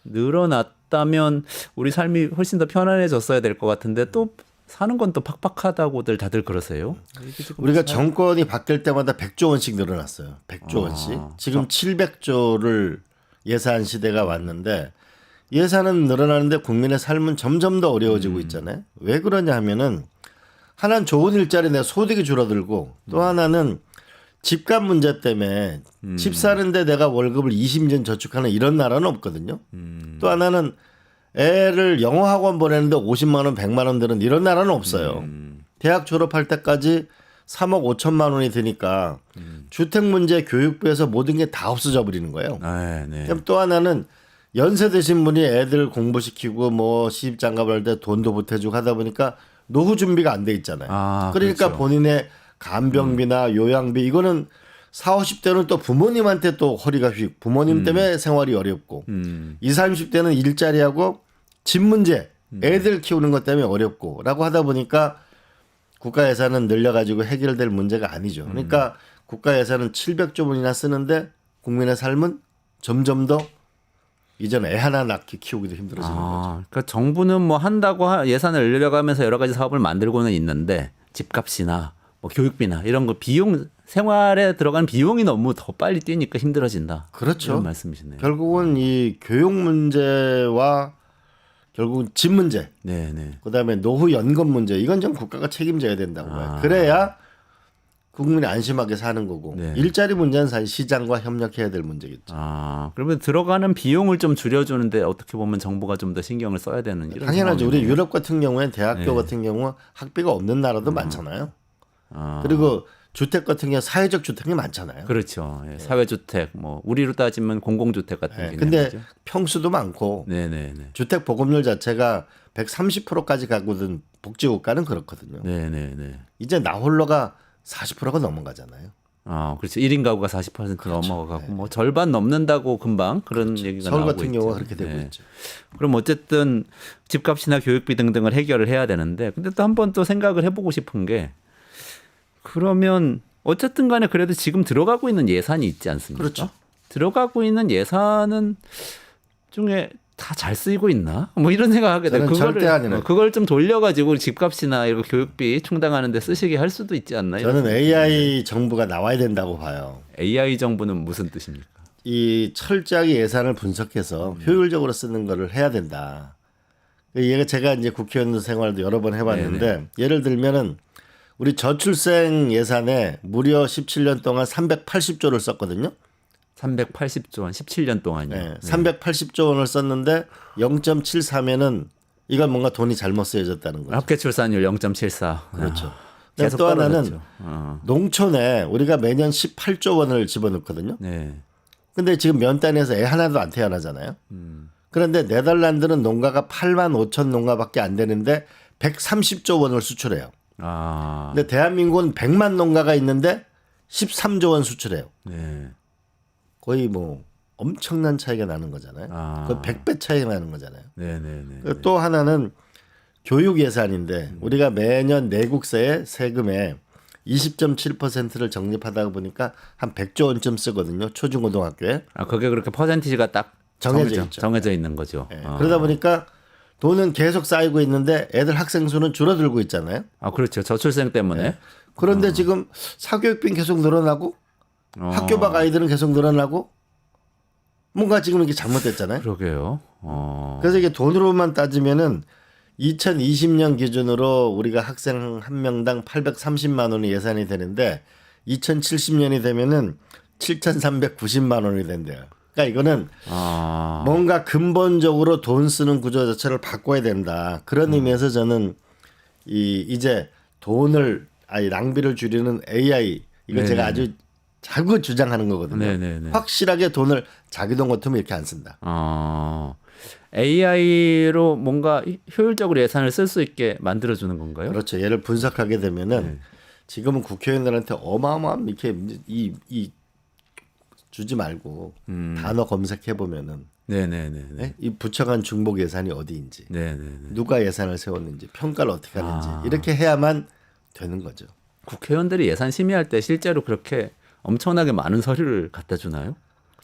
늘어났다면 우리 삶이 훨씬 더 편안해졌어야 될 것 같은데 또 사는 건 또 팍팍하다고들 다들 그러세요. 이게 지금 우리가 정권이 바뀔 때마다 100조 원씩 늘어났어요. 100조 원씩. 지금 700조를 예산 시대가 왔는데 예산은 늘어나는데 국민의 삶은 점점 더 어려워지고 있잖아요. 왜 그러냐 하면은 하나는 좋은 일자리 내 소득이 줄어들고 또 하나는 집값 문제 때문에 집 사는데 내가 월급을 20년 저축하는 이런 나라는 없거든요. 또 하나는 애를 영어 학원 보내는데 50만 원, 100만 원 드는 이런 나라는 없어요. 대학 졸업할 때까지 3억 5천만 원이 드니까 주택 문제 교육부에서 모든 게 다 없어져 버리는 거예요. 네, 네. 그럼 또 하나는 연세 드신 분이 애들 공부시키고 뭐 시집장가를 할 때 돈도 보태주고 하다 보니까 노후 준비가 안 돼 있잖아요. 아, 그러니까 그렇죠. 본인의 간병비나 요양비 이거는 40, 50대는 또 부모님한테 또 허리가 휙 부모님 때문에 생활이 어렵고 20, 30대는 일자리하고 집 문제 애들 키우는 것 때문에 어렵고 라고 하다 보니까 국가 예산은 늘려가지고 해결될 문제가 아니죠. 그러니까 국가 예산은 700조 원이나 쓰는데 국민의 삶은 점점 더 이전 애 하나 낳기 키우기도 힘들어지는 거죠. 그러니까 정부는 뭐 한다고 예산을 늘려가면서 여러 가지 사업을 만들고는 있는데 집값이나 뭐 교육비나 이런 거 비용 생활에 들어가는 비용이 너무 더 빨리 뛰니까 힘들어진다. 그렇죠. 이런 말씀이시네요. 결국은 이 교육 문제와 결국은 집 문제, 네, 네. 그다음에 노후 연금 문제 이건 좀 국가가 책임져야 된다고 봐요. 그래야 국민이 안심하게 사는 거고 네. 일자리 문제는 사실 시장과 협력해야 될 문제겠죠. 그러면 들어가는 비용을 좀 줄여주는데 어떻게 보면 정부가 좀 더 신경을 써야 되는 이런 당연하죠. 우리 상황이네요. 유럽 같은 경우에는 대학교 네. 같은 경우 학비가 없는 나라도 많잖아요. 아, 그리고 주택 같은 경우 사회적 주택이 많잖아요. 그렇죠. 예, 사회주택, 뭐 우리로 따지면 공공주택 같은 네, 개념이죠. 근데 평수도 많고 네네네. 주택 보급률 자체가 130%까지 가거든 복지국가는 그렇거든요. 네네네. 이제 나 홀로가 40%가 넘어가잖아요. 그렇죠. 1인 가구가 40% 넘어가고 뭐 절반 넘는다고 금방 그런 얘기가 그렇죠. 서울 나오고 같은 있죠. 경우가 그렇게 되고 네. 있죠. 그럼 어쨌든 집값이나 교육비 등등을 해결을 해야 되는데 근데 또 한 번 또 생각을 해보고 싶은 게 그러면 어쨌든 간에 그래도 지금 들어가고 있는 예산이 있지 않습니까? 그렇죠. 들어가고 있는 예산은 중에 다 잘 쓰이고 있나? 뭐 이런 생각하게 돼요. 저는 절대 아니에요. 그걸 좀 돌려가지고 집값이나 이런 교육비 충당하는데 쓰시게 할 수도 있지 않나요? 저는 AI 정부가 나와야 된다고 봐요. AI 정부는 무슨 뜻입니까? 이 철저하게 예산을 분석해서 효율적으로 쓰는 거를 해야 된다. 얘가 제가 이제 국회의원 생활도 여러 번 해봤는데 예를 들면은 우리 저출생 예산에 무려 17년 동안 380조를 썼거든요. 380조 원 17년 동안요. 네, 380조 원을 썼는데 0.73면은 이건 뭔가 돈이 잘못 쓰여졌다는 거죠. 합계 출산율 0.74. 그렇죠. 계속 또 하나는 떨어졌죠. 농촌에 우리가 매년 18조 원을 집어넣거든요. 네. 근데 지금 면단에서 애 하나도 안 태어나잖아요. 그런데 네덜란드는 농가가 8만 5천 농가밖에 안 되는데 130조 원을 수출해요. 근데 대한민국은 100만 농가가 있는데 13조 원 수출해요. 네. 거의 뭐 엄청난 차이가 나는 거잖아요. 거의 100배 차이가 나는 거잖아요. 네네네. 그리고 또 하나는 교육 예산인데 우리가 매년 내국세의 세금의 20.7%를 적립하다 보니까 한 100조 원쯤 쓰거든요. 초중고등학교에. 그게 그렇게 퍼센티지가 딱 정해져 있죠. 정해져 있는 거죠. 네. 그러다 보니까 돈은 계속 쌓이고 있는데 애들 학생 수는 줄어들고 있잖아요. 그렇죠. 저출생 때문에. 네. 그런데 지금 사교육비 계속 늘어나고 학교 밖 아이들은 계속 늘어나고 뭔가 지금 이게 잘못됐잖아요. 그러게요. 그래서 이게 돈으로만 따지면은 2020년 기준으로 우리가 학생 한 명당 830만 원이 예산이 되는데 2070년이 되면은 7,390만 원이 된대요. 그러니까 이거는 뭔가 근본적으로 돈 쓰는 구조 자체를 바꿔야 된다. 그런 의미에서 저는 이제 돈을 낭비를 줄이는 AI 이거 네네. 제가 아주 자꾸 주장하는 거거든요. 네네네. 확실하게 돈을 자기 돈 같으면 이렇게 안 쓴다. AI로 뭔가 효율적으로 예산을 쓸 수 있게 만들어주는 건가요? 그렇죠. 얘를 분석하게 되면은 지금은 국회의원들한테 어마어마한 이렇게 이 주지 말고 단어 검색해 보면은 네네네. 이 부처간 중복 예산이 어디인지 네네네. 누가 예산을 세웠는지 평가를 어떻게 하는지 이렇게 해야만 되는 거죠. 국회의원들이 예산 심의할 때 실제로 그렇게 엄청나게 많은 서류를 갖다 주나요?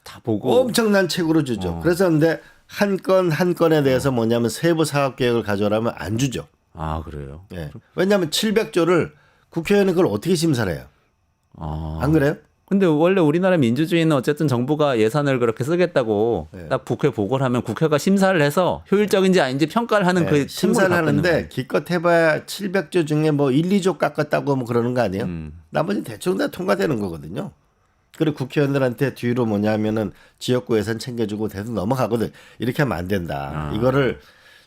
다 보고 엄청난 책으로 주죠. 그래서 근데 한 건 한 건에 대해서 뭐냐면 세부 사업 계획을 가져오라면 안 주죠. 그래요. 예. 왜냐하면 700조를 국회의원은 그걸 어떻게 심사를 해요? 안 그래요? 근데 원래 우리나라 민주주의는 어쨌든 정부가 예산을 그렇게 쓰겠다고 딱 국회 보고를 하면 국회가 심사를 해서 효율적인지 아닌지 평가를 하는 그 심사를 책무를 갖고 있는 하는데 기껏 해봐야 700조 중에 뭐 1, 2조 깎았다고 뭐 그러는 거 아니에요? 나머지 대충 다 통과되는 거거든요. 그리고 국회의원들한테 뒤로 뭐냐면은 지역구 예산 챙겨주고 대충 넘어가거든. 이렇게 하면 안 된다. 이거를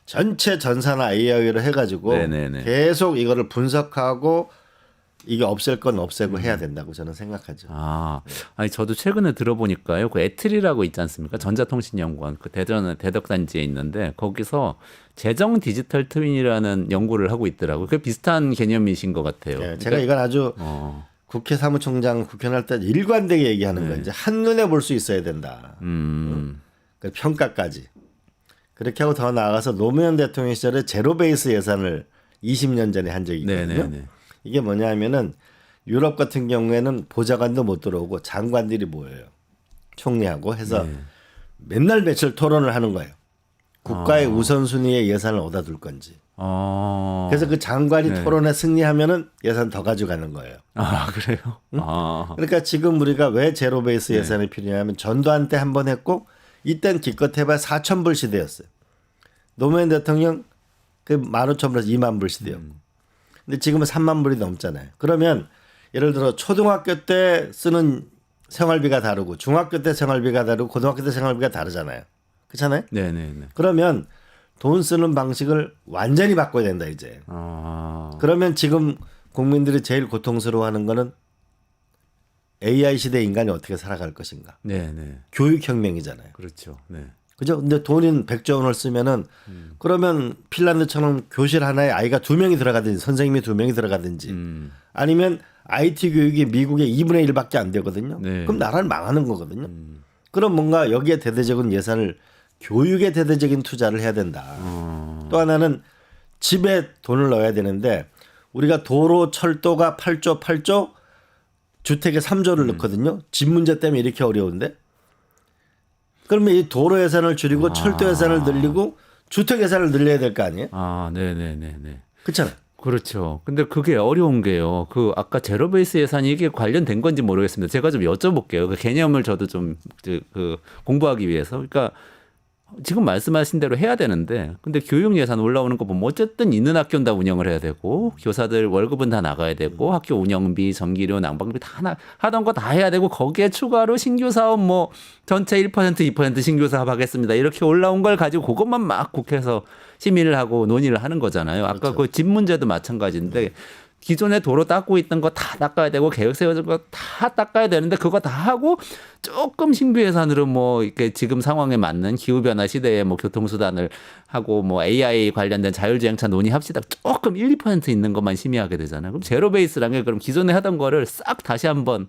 전체 전산화 AI로 해가지고 네네네. 계속 이거를 분석하고 이게 없앨 건 없애고 해야 된다고 저는 생각하죠. 아니 저도 최근에 들어보니까요. 그 애틀이라고 있지 않습니까? 전자통신연구원 그 대덕단지에 있는데 거기서 재정 디지털 트윈이라는 연구를 하고 있더라고요. 그 비슷한 개념이신 것 같아요. 네, 제가 이건 아주 국회 사무총장 국회의원 할 때 일관되게 얘기하는 거예요. 이제 한눈에 볼 수 있어야 된다. 그 평가까지. 그렇게 하고 더 나아가서 노무현 대통령 시절에 제로 베이스 예산을 20년 전에 한 적이 있거든요. 네네네. 이게 뭐냐 하면은 유럽 같은 경우에는 보좌관도 못 들어오고 장관들이 모여요. 총리하고 해서 맨날 며칠 토론을 하는 거예요. 국가의 우선순위의 예산을 어디다 둘 건지. 그래서 그 장관이 토론에 승리하면은 예산 더 가져가는 거예요. 그래요? 그러니까 지금 우리가 왜 제로 베이스 예산이 필요하냐면 전두환 때 한 번 했고 이땐 기껏 해봐야 4,000불 시대였어요. 노무현 대통령 그 15,000불에서 2만 불 시대였고. 근데 지금은 3만 불이 넘잖아요. 그러면 예를 들어 초등학교 때 쓰는 생활비가 다르고 중학교 때 생활비가 다르고 고등학교 때 생활비가 다르잖아요. 그렇잖아요. 네네네. 그러면 돈 쓰는 방식을 완전히 바꿔야 된다 이제. 그러면 지금 국민들이 제일 고통스러워하는 거는 AI 시대 인간이 어떻게 살아갈 것인가. 네네. 교육혁명이잖아요. 그렇죠. 네. 그죠? 근데 돈인 100조 원을 쓰면은 그러면 핀란드처럼 교실 하나에 아이가 2명이 들어가든지 선생님이 2명이 들어가든지 아니면 IT 교육이 미국의 2분의 1밖에 안 되거든요. 네. 그럼 나라는 망하는 거거든요. 그럼 뭔가 여기에 대대적인 예산을 교육에 대대적인 투자를 해야 된다. 또 하나는 집에 돈을 넣어야 되는데 우리가 도로 철도가 8조 주택에 3조를 넣거든요. 집 문제 때문에 이렇게 어려운데 그러면 이 도로 예산을 줄이고 철도 예산을 늘리고 주택 예산을 늘려야 될 거 아니에요? 네네네네. 그렇잖아요. 그렇죠. 근데 그게 어려운 게요. 그 아까 제로 베이스 예산이 이게 관련된 건지 모르겠습니다. 제가 좀 여쭤볼게요. 그 개념을 저도 좀 그 공부하기 위해서. 그러니까 지금 말씀하신 대로 해야 되는데 근데 교육 예산 올라오는 거 보면 어쨌든 있는 학교는 다 운영을 해야 되고 교사들 월급은 다 나가야 되고 학교 운영비, 전기료, 난방비 다 하던 거 다 해야 되고 거기에 추가로 신규 사업 뭐 전체 1% 2% 신규 사업 하겠습니다. 이렇게 올라온 걸 가지고 그것만 막 국회에서 심의를 하고 논의를 하는 거잖아요. 아까 그렇죠. 그 집 문제도 마찬가지인데 기존에 도로 닦고 있던 거 다 닦아야 되고 계획 세워진 거 다 닦아야 되는데 그거 다 하고 조금 신규 예산으로 뭐 이렇게 지금 상황에 맞는 기후 변화 시대에 뭐 교통수단을 하고 뭐 AI 관련된 자율주행차 논의합시다. 조금 1, 2% 있는 것만 심의하게 되잖아요. 그럼 제로 베이스라는 게 그럼 기존에 하던 거를 싹 다시 한번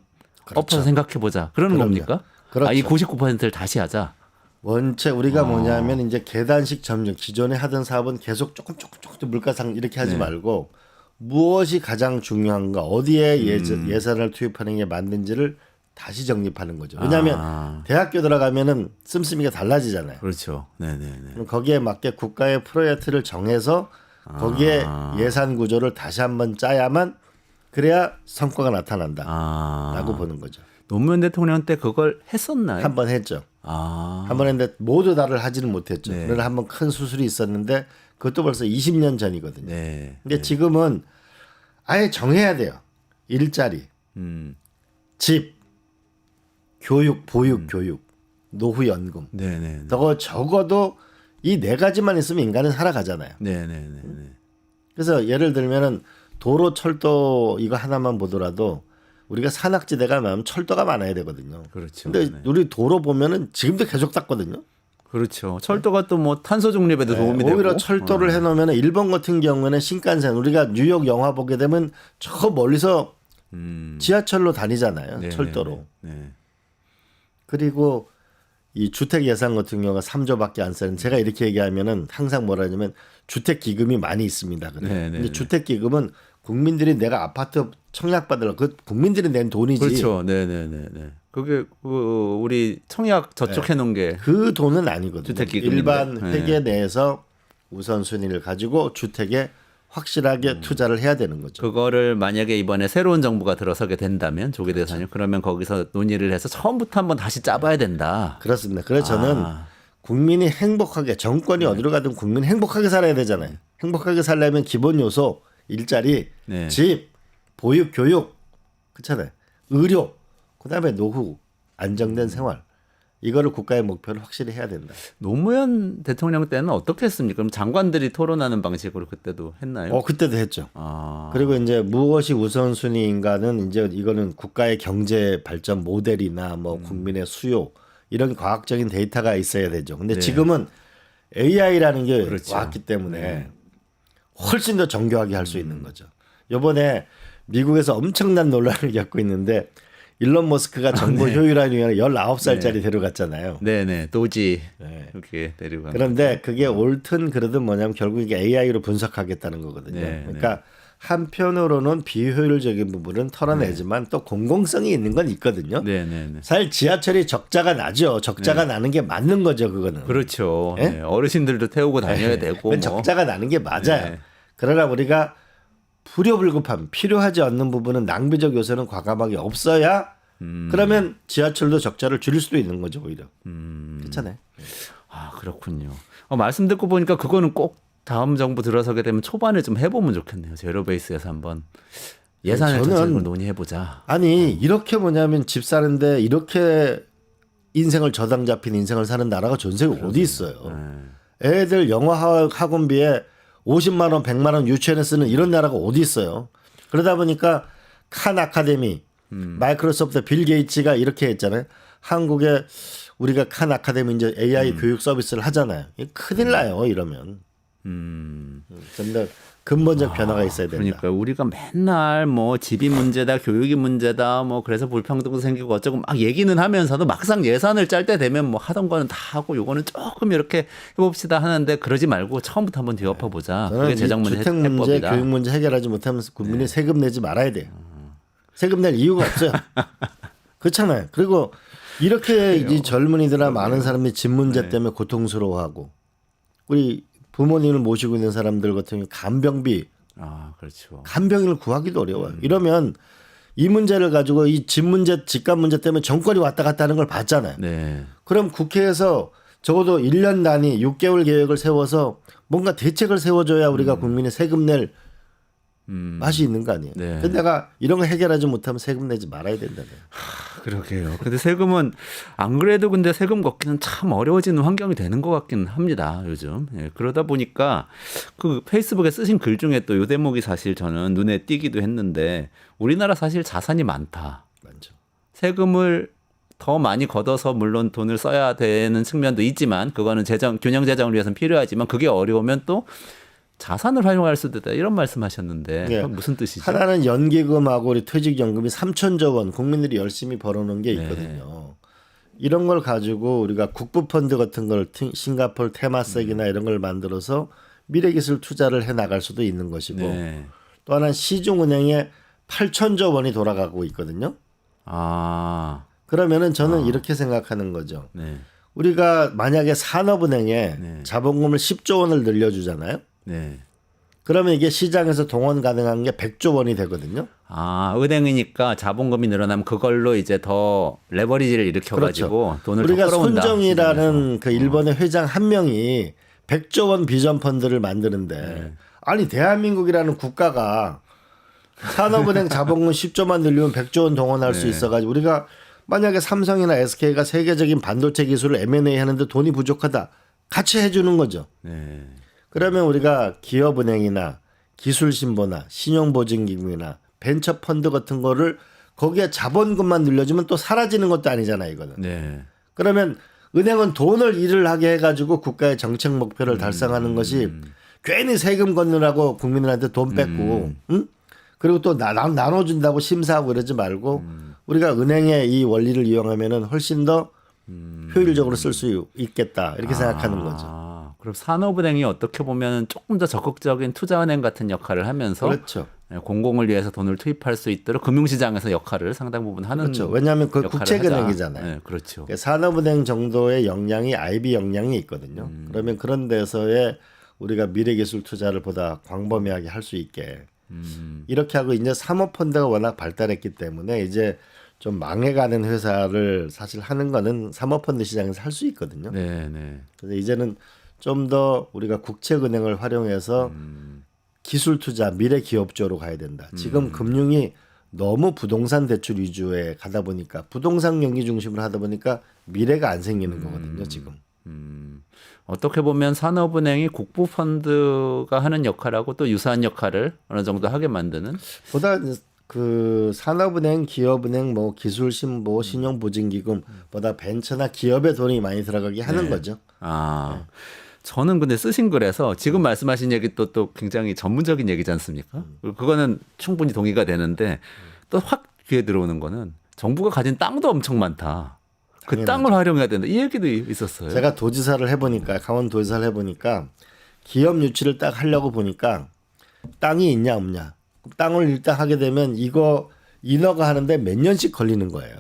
엎어서 생각해 보자. 그러는 그럼요. 겁니까? 그렇죠. 이 99%를 다시 하자. 원체 우리가 뭐냐면 이제 계단식 점령 기존에 하던 사업은 계속 조금 물가상 이렇게 하지 말고 무엇이 가장 중요한가 어디에 예산을 투입하는 게 맞는지를 다시 정립하는 거죠. 왜냐하면 대학교 들어가면은 씀씀이가 달라지잖아요. 그렇죠. 네네네. 그럼 거기에 맞게 국가의 프로젝트를 정해서 거기에 예산 구조를 다시 한번 짜야만 그래야 성과가 나타난다라고 보는 거죠. 노무현 대통령 때 그걸 했었나요? 한 번 했죠. 한 번 했는데 모두 다를 하지는 못했죠. 네. 그러나 한 번 큰 수술이 있었는데 그것도 벌써 20년 전이거든요. 네. 근데 지금은 아예 정해야 돼요. 일자리, 집, 교육, 보육, 교육, 노후연금. 네네. 적어도 이 네 가지만 있으면 인간은 살아가잖아요. 네네네. 그래서 예를 들면은 도로, 철도 이거 하나만 보더라도 우리가 산악지대가 많으면 철도가 많아야 되거든요. 그렇죠. 근데 네. 우리 도로 보면은 지금도 계속 닦거든요. 그렇죠. 철도가 또 뭐 탄소 중립에도 도움이 되고. 오히려 철도를 해놓으면 일본 같은 경우에는 신칸센 우리가 뉴욕 영화 보게 되면 저 멀리서 지하철로 다니잖아요. 네네네. 철도로. 네. 그리고 이 주택 예산 같은 경우가 3조밖에 안 쓰는 제가 이렇게 얘기하면은 항상 뭐라 하냐면 주택 기금이 많이 있습니다. 네네네. 근데 주택 기금은 국민들이 내가 아파트 청약 받으려고 그 국민들이 낸 돈이지. 그렇죠. 네네네. 그게 그 우리 청약 저축해 놓은 게 그 돈은 아니거든요. 주택 기금인데. 일반 네. 회계 내에서 우선순위를 가지고 주택에 확실하게 투자를 해야 되는 거죠. 그거를 만약에 이번에 새로운 정부가 들어서게 된다면 조기 대선이 그러면 거기서 논의를 해서 처음부터 한번 다시 짜봐야 된다. 그렇습니다. 그래서 저는 국민이 행복하게 정권이 어디로 가든 국민이 행복하게 살아야 되잖아요. 행복하게 살려면 기본 요소 일자리, 네. 집, 보육, 교육 그렇잖아요. 의료, 그다음에 노후, 안정된 생활 이거를 국가의 목표를 확실히 해야 된다. 노무현 대통령 때는 어떻게 했습니까? 그럼 장관들이 토론하는 방식으로 그때도 했나요? 그때도 했죠. 아, 그리고 이제 무엇이 우선순위인가는 이제 이거는 국가의 경제 발전 모델이나 뭐 국민의 수요 이런 과학적인 데이터가 있어야 되죠. 근데 네. 지금은 AI라는 게 그렇죠. 왔기 때문에 훨씬 더 정교하게 할 수 있는 거죠. 이번에 미국에서 엄청난 논란을 겪고 있는데 일론 머스크가 정보 효율화를 위해 19살짜리 데려갔잖아요. 네네 도지 네. 이렇게 데리고 간 그런데 그게 옳든 그러든 뭐냐면 결국 이게 AI로 분석하겠다는 거거든요. 네, 그러니까 한편으로는 비효율적인 부분은 털어내지만 또 공공성이 있는 건 있거든요. 네네네. 사실 지하철이 적자가 나죠. 적자가 나는 게 맞는 거죠, 그거는. 그렇죠. 예? 네, 어르신들도 태우고 다녀야 되고 그건 뭐. 적자가 나는 게 맞아요. 네. 그러나 우리가 불효불급함, 필요하지 않는 부분은 낭비적 요소는 과감하게 없어야 그러면 지하철도 적자를 줄일 수도 있는 거죠, 오히려. 그렇잖아요. 아 그렇군요. 말씀 듣고 보니까 그거는 꼭 다음 정부 들어서게 되면 초반에 좀 해보면 좋겠네요. 제로 베이스에서 한번 예산을 저는 전체적으로 논의해보자. 아니 이렇게 뭐냐면 집 사는데 이렇게 인생을 저당 잡힌 인생을 사는 나라가 전 세계 어디 있어요. 애들 영어 학원비에 50만 원, 100만 원 유치원에 쓰는 이런 나라가 어디 있어요. 그러다 보니까 칸 아카데미, 마이크로소프트 빌 게이츠가 이렇게 했잖아요. 한국에 우리가 칸 아카데미 이제 AI 교육 서비스를 하잖아요. 큰일 나요 이러면. 근데 근본적 변화가 있어야 된다. 그러니까 우리가 맨날 뭐 집이 문제다, 교육이 문제다, 뭐 그래서 불평등도 생기고 어쩌고 막 얘기는 하면서도 막상 예산을 짤 때 되면 뭐 하던 거는 다 하고 요거는 조금 이렇게 해봅시다 하는데 그러지 말고 처음부터 한번 뒤엎어 보자. 저는 그게 이 재정 문제 주택 문제, 해법이다. 교육 문제 해결하지 못하면 국민이 세금 내지 말아야 돼요. 세금 낼 이유가 없어요. 그렇잖아요. 그리고 이렇게 이 젊은이들이나 많은 사람이 집 문제 때문에 고통스러워하고 우리 부모님을 모시고 있는 사람들 같은 경우 간병비, 아 그렇죠. 간병인을 구하기도 어려워요. 이러면 이 문제를 가지고 이 집 문제, 집값 문제 때문에 정권이 왔다 갔다 하는 걸 봤잖아요. 네. 그럼 국회에서 적어도 1년 단위 6개월 계획을 세워서 뭔가 대책을 세워줘야 우리가 국민의 세금 낼 맛이 있는 거 아니에요. 네. 근데 내가 이런 거 해결하지 못하면 세금 내지 말아야 된다네. 그러게요. 근데 세금은 안 그래도 근데 세금 걷기는 참 어려워지는 환경이 되는 것 같긴 합니다. 요즘. 예, 그러다 보니까 그 페이스북에 쓰신 글 중에 또 요 대목이 사실 저는 눈에 띄기도 했는데 우리나라 사실 자산이 많다. 맞죠. 세금을 더 많이 걷어서 물론 돈을 써야 되는 측면도 있지만 그거는 균형 재정을 위해서는 필요하지만 그게 어려우면 또 자산을 활용할 수도 있다 이런 말씀하셨는데 예. 그건 무슨 뜻이죠? 하나는 연기금하고 우리 퇴직연금이 3천조 원 국민들이 열심히 벌어놓은 게 있거든요. 이런 걸 가지고 우리가 국부펀드 같은 걸 싱가포르 테마섹이나 이런 걸 만들어서 미래기술 투자를 해 나갈 수도 있는 것이고 네. 또 하나는 시중은행에 8천조 원이 돌아가고 있거든요. 아, 그러면은 저는 이렇게 생각하는 거죠. 네, 우리가 만약에 산업은행에 네. 자본금을 10조 원을 늘려주잖아요. 네. 그러면 이게 시장에서 동원 가능한 게 100조 원이 되거든요. 아, 은행이니까 자본금이 늘어나면 그걸로 이제 더 레버리지를 일으켜가지고 돈을 우리가 더 끌어온다. 손정이라는 그 일본의 회장 한 명이 100조 원 비전 펀드를 만드는데 아니 대한민국이라는 국가가 산업은행 자본금 10조만 늘리면 100조 원 동원할 수 있어가지고 우리가 만약에 삼성이나 SK가 세계적인 반도체 기술을 M&A 하는데 돈이 부족하다. 같이 해주는 거죠. 네. 그러면 우리가 기업은행이나 기술신보나 신용보증기금이나 벤처펀드 같은 거를 거기에 자본금만 늘려주면 또 사라지는 것도 아니잖아요. 이거는. 네. 그러면 은행은 돈을 일을 하게 해가지고 국가의 정책 목표를 달성하는 것이 괜히 세금 걷느라고 국민들한테 돈 뺏고 응? 그리고 또 나눠준다고 심사하고 이러지 말고 우리가 은행의 이 원리를 이용하면은 훨씬 더 효율적으로 쓸 수 있겠다 이렇게 생각하는 거죠. 그럼 산업은행이 어떻게 보면 조금 더 적극적인 투자은행 같은 역할을 하면서 그렇죠. 공공을 위해서 돈을 투입할 수 있도록 금융시장에서 역할을 상당 부분 하는 그렇죠. 왜냐하면 그 역할을 국책은행이잖아요. 하자. 네, 그렇죠. 산업은행 정도의 역량이 IB 역량이 있거든요. 그러면 그런 데서의 우리가 미래기술 투자를 보다 광범위하게 할 수 있게 이렇게 하고 이제 사모펀드가 워낙 발달했기 때문에 이제 좀 망해가는 회사를 사실 하는 거는 사모펀드 시장에서 할 수 있거든요. 네, 네. 그래서 이제는 좀 더 우리가 국책은행을 활용해서 기술 투자, 미래 기업주로 가야 된다. 지금 금융이 너무 부동산 대출 위주에 가다 보니까 부동산 경기 중심으로 하다 보니까 미래가 안 생기는 거거든요. 지금. 어떻게 보면 산업은행이 국부펀드가 하는 역할하고 또 유사한 역할을 어느 정도 하게 만드는 보다 그 산업은행, 기업은행, 뭐 기술신보, 신용보증기금보다 벤처나 기업에 돈이 많이 들어가게 하는 거죠. 저는 근데 쓰신 글에서 지금 말씀하신 얘기 또 굉장히 전문적인 얘기지 않습니까? 그거는 충분히 동의가 되는데 또 확 귀에 들어오는 거는 정부가 가진 땅도 엄청 많다. 그 당연하죠. 땅을 활용해야 된다. 이 얘기도 있었어요. 제가 도지사를 해보니까 강원도지사를 해보니까 기업 유치를 딱 하려고 보니까 땅이 있냐 없냐. 땅을 일단 하게 되면 이거 인허가 하는데 몇 년씩 걸리는 거예요.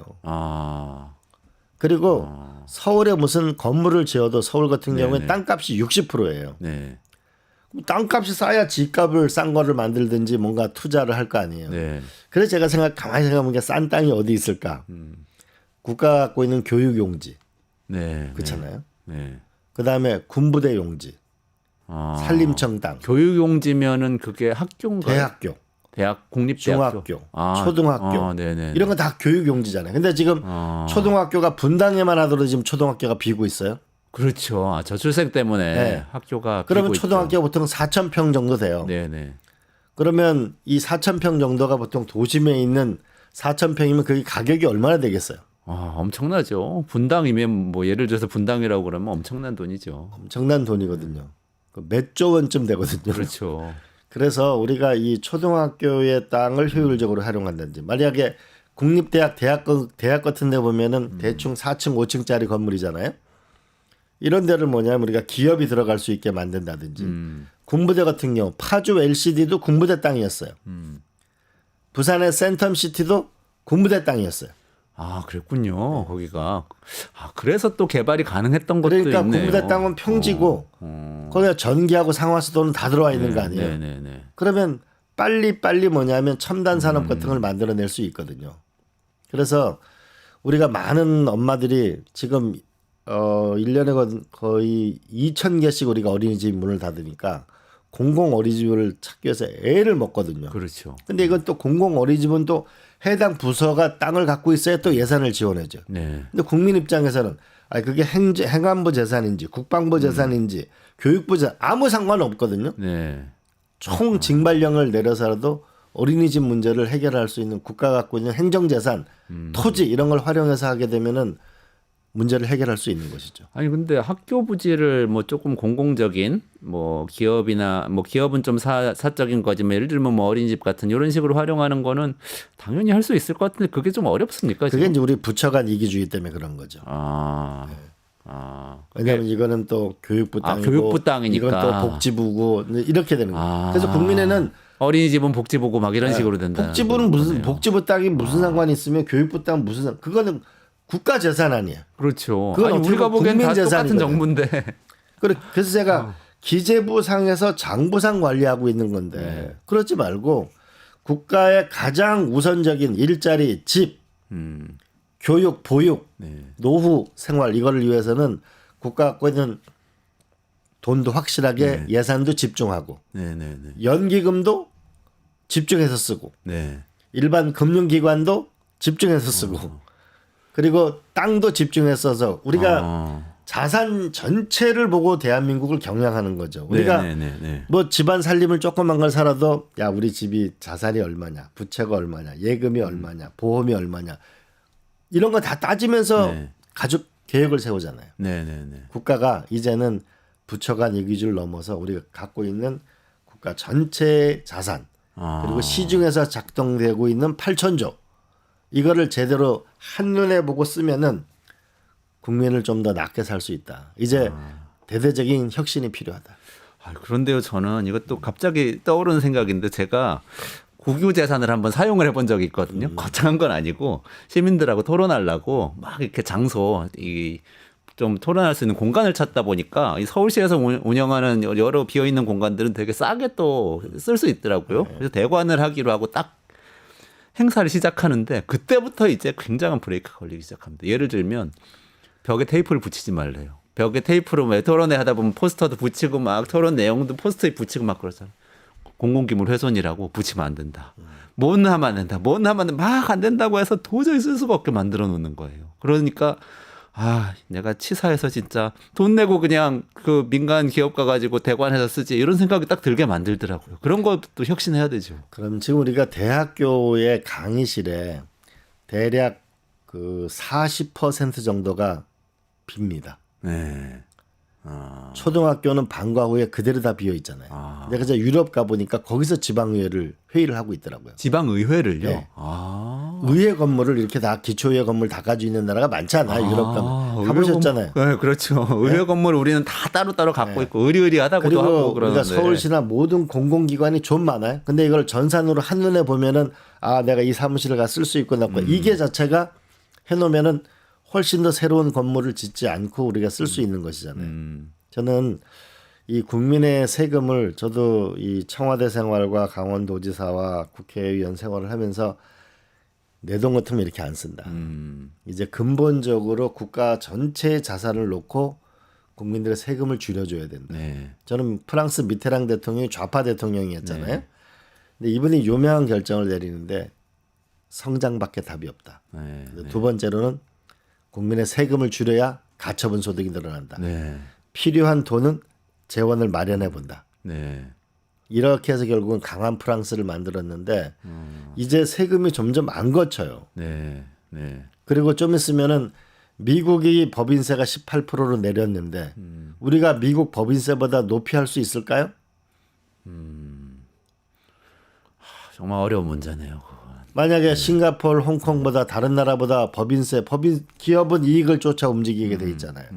그리고 서울에 무슨 건물을 지어도 서울 같은 경우에 땅값이 60%예요. 네. 땅값이 싸야 집값을 싼 거를 만들든지 뭔가 투자를 할 거 아니에요. 네. 그래서 제가 가만히 생각해보니까 싼 땅이 어디 있을까? 국가가 갖고 있는 교육용지 네. 그렇잖아요. 네. 그다음에 군부대 용지, 산림청 땅, 교육용지면은 그게 학교인가요? 대학교. 대학 국립대학교, 중학교, 초등학교 네네. 이런 거 다 교육용지잖아요. 근데 지금 초등학교가 분당에만 하더라도 지금 초등학교가 비고 있어요. 그렇죠. 저출생 때문에 네. 학교가 그러면 비고 초등학교가 보통 4,000평 정도 돼요. 있죠. 네네. 그러면 이 4,000평 정도가 보통 도심에 있는 4,000평이면 그게 가격이 얼마나 되겠어요? 엄청나죠. 분당이면 뭐 예를 들어서 분당이라고 그러면 엄청난 돈이죠. 엄청난 돈이거든요. 몇 조 원쯤 되거든요. 그렇죠. 그래서 우리가 이 초등학교의 땅을 효율적으로 활용한다든지 만약에 국립대학 대학 같은 데 보면은 대충 4층 5층짜리 건물이잖아요. 이런 데를 뭐냐면 우리가 기업이 들어갈 수 있게 만든다든지 군부대 같은 경우 파주 LCD도 군부대 땅이었어요. 부산의 센텀시티도 군부대 땅이었어요. 그랬군요. 거기가. 그래서 또 개발이 가능했던 것도 그러니까 있네요. 군부대 땅은 평지고 거기가 전기하고 상하수도는 다 들어와 있는 거 아니에요. 네네네. 그러면 빨리 뭐냐면 첨단 산업 같은 걸 만들어낼 수 있거든요. 그래서 우리가 많은 엄마들이 지금 1년에 거의 2,000개씩 우리가 어린이집 문을 닫으니까 공공 어린이집을 찾기 위해서 애를 먹거든요. 그렇죠. 근데 이건 또 공공 어린이집은 또 해당 부서가 땅을 갖고 있어야 또 예산을 지원해줘. 네. 근데 국민 입장에서는 그게 행안부 재산인지 국방부 재산인지 교육부 재산 아무 상관없거든요. 네. 총 징발령을 내려서라도 어린이집 문제를 해결할 수 있는 국가가 갖고 있는 행정재산, 토지 이런 걸 활용해서 하게 되면은 문제를 해결할 수 있는 것이죠. 아니 근데 학교 부지를 뭐 조금 공공적인 뭐 기업이나 뭐 기업은 좀 사적인 거지만 예를 들면 뭐 어린이집 같은 이런 식으로 활용하는 거는 당연히 할 수 있을 것 같은데 그게 좀 어렵습니까? 그게 지금? 이제 우리 부처 간 이기주의 때문에 그런 거죠. 왜냐하면 이거는 또 교육부 땅이고 교육부 땅이니까. 이건 또 복지부고 이렇게 되는 거예요. 그래서 국민에는 어린이집은 복지부고 막 이런 식으로 된다. 복지부는 무슨 복지부 땅이 무슨 상관이 있으면 교육부 땅 무슨 그거는 국가 재산 아니에요. 그렇죠. 그건 아니 어떻게 우리가 보면 보기엔 다 국민 똑같은 재산이거든. 정부인데. 그래서 제가 기재부 상에서 장부상 관리하고 있는 건데 그러지 말고 국가의 가장 우선적인 일자리, 집, 교육, 보육, 노후 생활 이거를 위해서는 국가 갖고 있는 돈도 확실하게 예산도 집중하고 연기금도 집중해서 쓰고 일반 금융기관도 집중해서 쓰고 그리고 땅도 집중해서 써서 우리가 자산 전체를 보고 대한민국을 경영하는 거죠. 우리가 뭐 집안 살림을 조그만 걸 살아도 야 우리 집이 자산이 얼마냐, 부채가 얼마냐, 예금이 얼마냐, 보험이 얼마냐 이런 거 다 따지면서 가족 계획을 세우잖아요. 국가가 이제는 부처 간 이기주를 넘어서 우리가 갖고 있는 국가 전체 자산 그리고 시중에서 작동되고 있는 8천조 이거를 제대로 한눈에 보고 쓰면은 국민을 좀 더 낫게 살 수 있다. 이제 대대적인 혁신이 필요하다. 그런데요, 저는 이것도 갑자기 떠오르는 생각인데 제가 국유재산을 한번 사용을 해본 적이 있거든요. 거창한 건 아니고 시민들하고 토론하려고 막 이렇게 장소 좀 토론할 수 있는 공간을 찾다 보니까 이 서울시에서 운영하는 여러 비어 있는 공간들은 되게 싸게 또 쓸 수 있더라고요. 그래서 대관을 하기로 하고 딱 행사를 시작하는데 그때부터 이제 굉장한 브레이크가 걸리기 시작합니다. 예를 들면 벽에 테이프를 붙이지 말래요. 벽에 테이프로 왜 토론회 하다 보면 포스터도 붙이고 막 토론 내용도 포스터에 붙이고 막 그러잖아요. 공공기물 훼손이라고 붙이면 안 된다. 뭔 하면 안 된다. 뭔 하면 막 안 된다고 해서 도저히 쓸 수가 없게 만들어 놓는 거예요. 그러니까 내가 치사해서 진짜 돈 내고 그냥 그 민간 기업 가가지고 대관해서 쓰지 이런 생각이 딱 들게 만들더라고요. 그런 것도 혁신해야 되죠. 그럼 지금 우리가 대학교의 강의실에 대략 그 40% 정도가 빕니다. 초등학교는 방과 후에 그대로 다 비어 있잖아요. 내가 이제 유럽 가 보니까 거기서 지방의회를 회의를 하고 있더라고요. 지방의회를요? 네. 의회 건물을 이렇게 다 기초의회 건물 다 가지고 있는 나라가 많잖아요. 유럽 가면 가보셨잖아요. 네, 그렇죠. 의회 건물 우리는 다 따로따로 갖고 있고 의리의리하다고도 하고 그리고 그러는데. 우리가 서울시나 모든 공공기관이 좀 많아요. 근데 이걸 전산으로 한눈에 보면은 내가 이 사무실을 가 쓸 수 있구나. 이게 자체가 해놓으면은 훨씬 더 새로운 건물을 짓지 않고 우리가 쓸 수 있는 것이잖아요. 저는 이 국민의 세금을 저도 이 청와대 생활과 강원도지사와 국회의원 생활을 하면서 내 돈 같으면 이렇게 안 쓴다. 이제 근본적으로 국가 전체의 자산을 놓고 국민들의 세금을 줄여줘야 된다. 저는 프랑스 미테랑 대통령이 좌파 대통령이었잖아요. 근데 이분이 유명한 결정을 내리는데 성장밖에 답이 없다. 네. 두 번째로는 국민의 세금을 줄여야 가처분 소득이 늘어난다. 네. 필요한 돈은 재원을 마련해 본다. 네. 이렇게 해서 결국은 강한 프랑스를 만들었는데 이제 세금이 점점 안 거쳐요. 네. 네. 그리고 좀 있으면은 미국이 법인세가 18%로 내렸는데 우리가 미국 법인세보다 높이 할 수 있을까요? 정말 어려운 문제네요. 그건. 만약에 싱가포르, 홍콩보다 다른 나라보다 기업은 이익을 쫓아 움직이게 돼 있잖아요.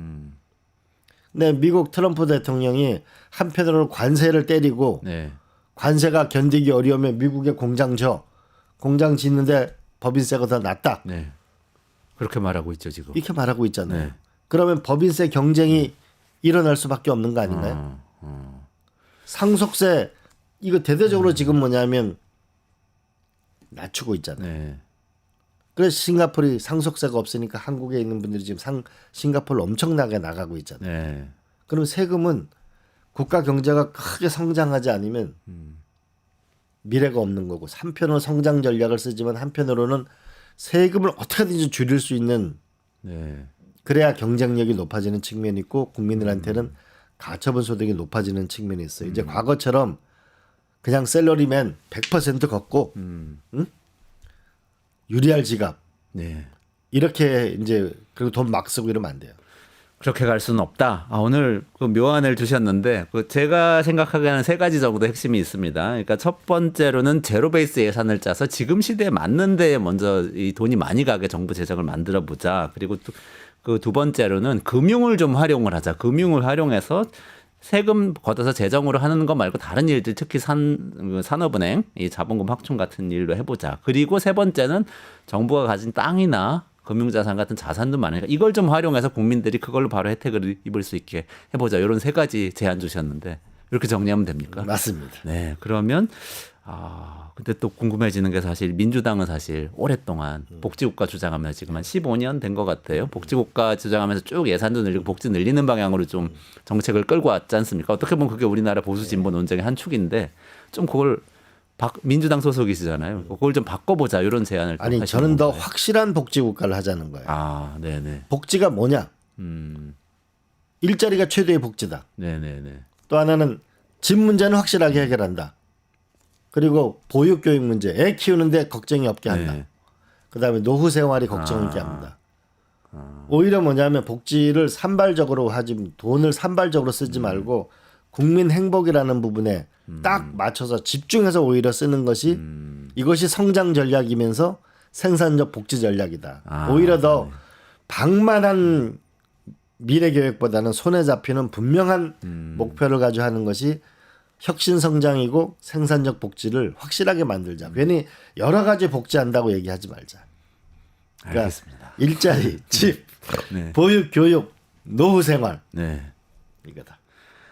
근데 미국 트럼프 대통령이 한편으로 관세를 때리고 네. 관세가 견디기 어려우면 미국에 공장 짓는데 법인세가 더 낮다. 네. 그렇게 말하고 있죠 지금. 이렇게 말하고 있잖아요. 네. 그러면 법인세 경쟁이 일어날 수밖에 없는 거 아닌가요? 상속세 이거 대대적으로 지금 뭐냐면 낮추고 있잖아요. 네. 그래서 싱가포르이 상속세가 없으니까 한국에 있는 분들이 지금 싱가포르 엄청나게 나가고 있잖아요. 네. 그럼 세금은 국가 경제가 크게 성장하지 않으면 미래가 없는 거고 한편으로 성장 전략을 쓰지만 한편으로는 세금을 어떻게든지 줄일 수 있는 네. 그래야 경쟁력이 높아지는 측면이 있고 국민들한테는 가처분 소득이 높아지는 측면이 있어요. 이제 과거처럼 그냥 셀러리맨 100% 걷고 응? 유리할 지갑 네. 이렇게 이제 그리고 돈 막 쓰고 이러면 안 돼요. 그렇게 갈 수는 없다. 오늘 그 묘안을 주셨는데 제가 생각하기에는 세 가지 정도 핵심이 있습니다. 그러니까 첫 번째로는 제로 베이스 예산을 짜서 지금 시대에 맞는 데에 먼저 이 돈이 많이 가게 정부 재정을 만들어 보자. 그리고 그 두 번째로는 금융을 좀 활용을 하자. 금융을 활용해서 세금 걷어서 재정으로 하는 거 말고 다른 일들 특히 산업은행, 이 자본금 확충 같은 일로 해보자. 그리고 세 번째는 정부가 가진 땅이나 금융자산 같은 자산도 많으니까 이걸 좀 활용해서 국민들이 그걸로 바로 혜택을 입을 수 있게 해보자. 이런 세 가지 제안 주셨는데 이렇게 정리하면 됩니까? 맞습니다. 네, 그러면 근데 또 궁금해지는 게 사실 민주당은 사실 오랫동안 복지국가 주장하면서 지금 한 15년 된 것 같아요. 복지국가 주장하면서 쭉 예산도 늘리고 복지 늘리는 방향으로 좀 정책을 끌고 왔지 않습니까? 어떻게 보면 그게 우리나라 보수 진보 논쟁의 한 축인데 좀 그걸 민주당 소속이시잖아요. 그걸 좀 바꿔보자 이런 제안을 아니 저는 더 확실한 복지 국가를 하자는 거예요. 네네. 복지가 뭐냐? 일자리가 최대의 복지다. 네네네. 또 하나는 집 문제는 확실하게 해결한다. 그리고 보육교육 문제, 애 키우는데 걱정이 없게 한다. 네. 그다음에 노후 생활이 걱정 있게 합니다. 오히려 뭐냐면 복지를 산발적으로 하지 돈을 산발적으로 쓰지 말고 국민 행복이라는 부분에 딱 맞춰서 집중해서 오히려 쓰는 것이 이것이 성장 전략이면서 생산적 복지 전략이다. 오히려 더 방만한 미래 계획보다는 손에 잡히는 분명한 목표를 가지고 하는 것이 혁신 성장이고 생산적 복지를 확실하게 만들자. 괜히 여러 가지 복지한다고 얘기하지 말자. 그러니까 알겠습니다. 일자리, 집, 네. 보육, 교육, 노후 생활 네. 이거다.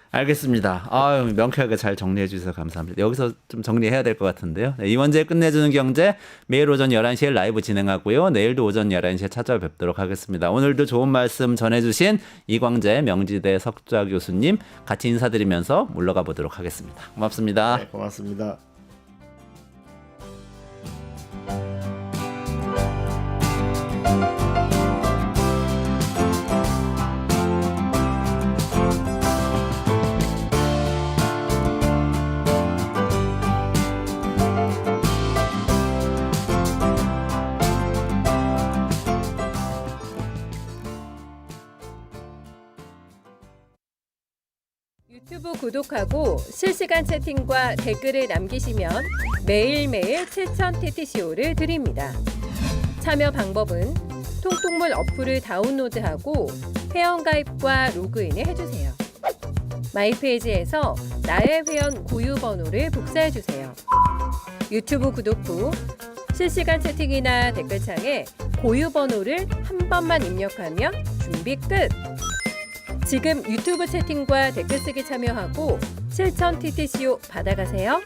알겠습니다. 명쾌하게 잘 정리해 주셔서 감사합니다. 여기서 좀 정리해야 될 것 같은데요. 네, 이원재 끝내주는 경제 매일 오전 11시에 라이브 진행하고요. 내일도 오전 11시에 찾아뵙도록 하겠습니다. 오늘도 좋은 말씀 전해주신 이광재 명지대 석좌 교수님 같이 인사드리면서 물러가 보도록 하겠습니다. 고맙습니다. 네, 고맙습니다. 유튜브 구독하고 실시간 채팅과 댓글을 남기시면 매일매일 7,000TTCO를 드립니다. 참여 방법은 통통물 어플을 다운로드하고 회원가입과 로그인을 해주세요. 마이페이지에서 나의 회원 고유 번호를 복사해주세요. 유튜브 구독 후 실시간 채팅이나 댓글창에 고유 번호를 한 번만 입력하면 준비 끝! 지금 유튜브 채팅과 댓글 쓰기 참여하고 7,000TTCO 받아가세요.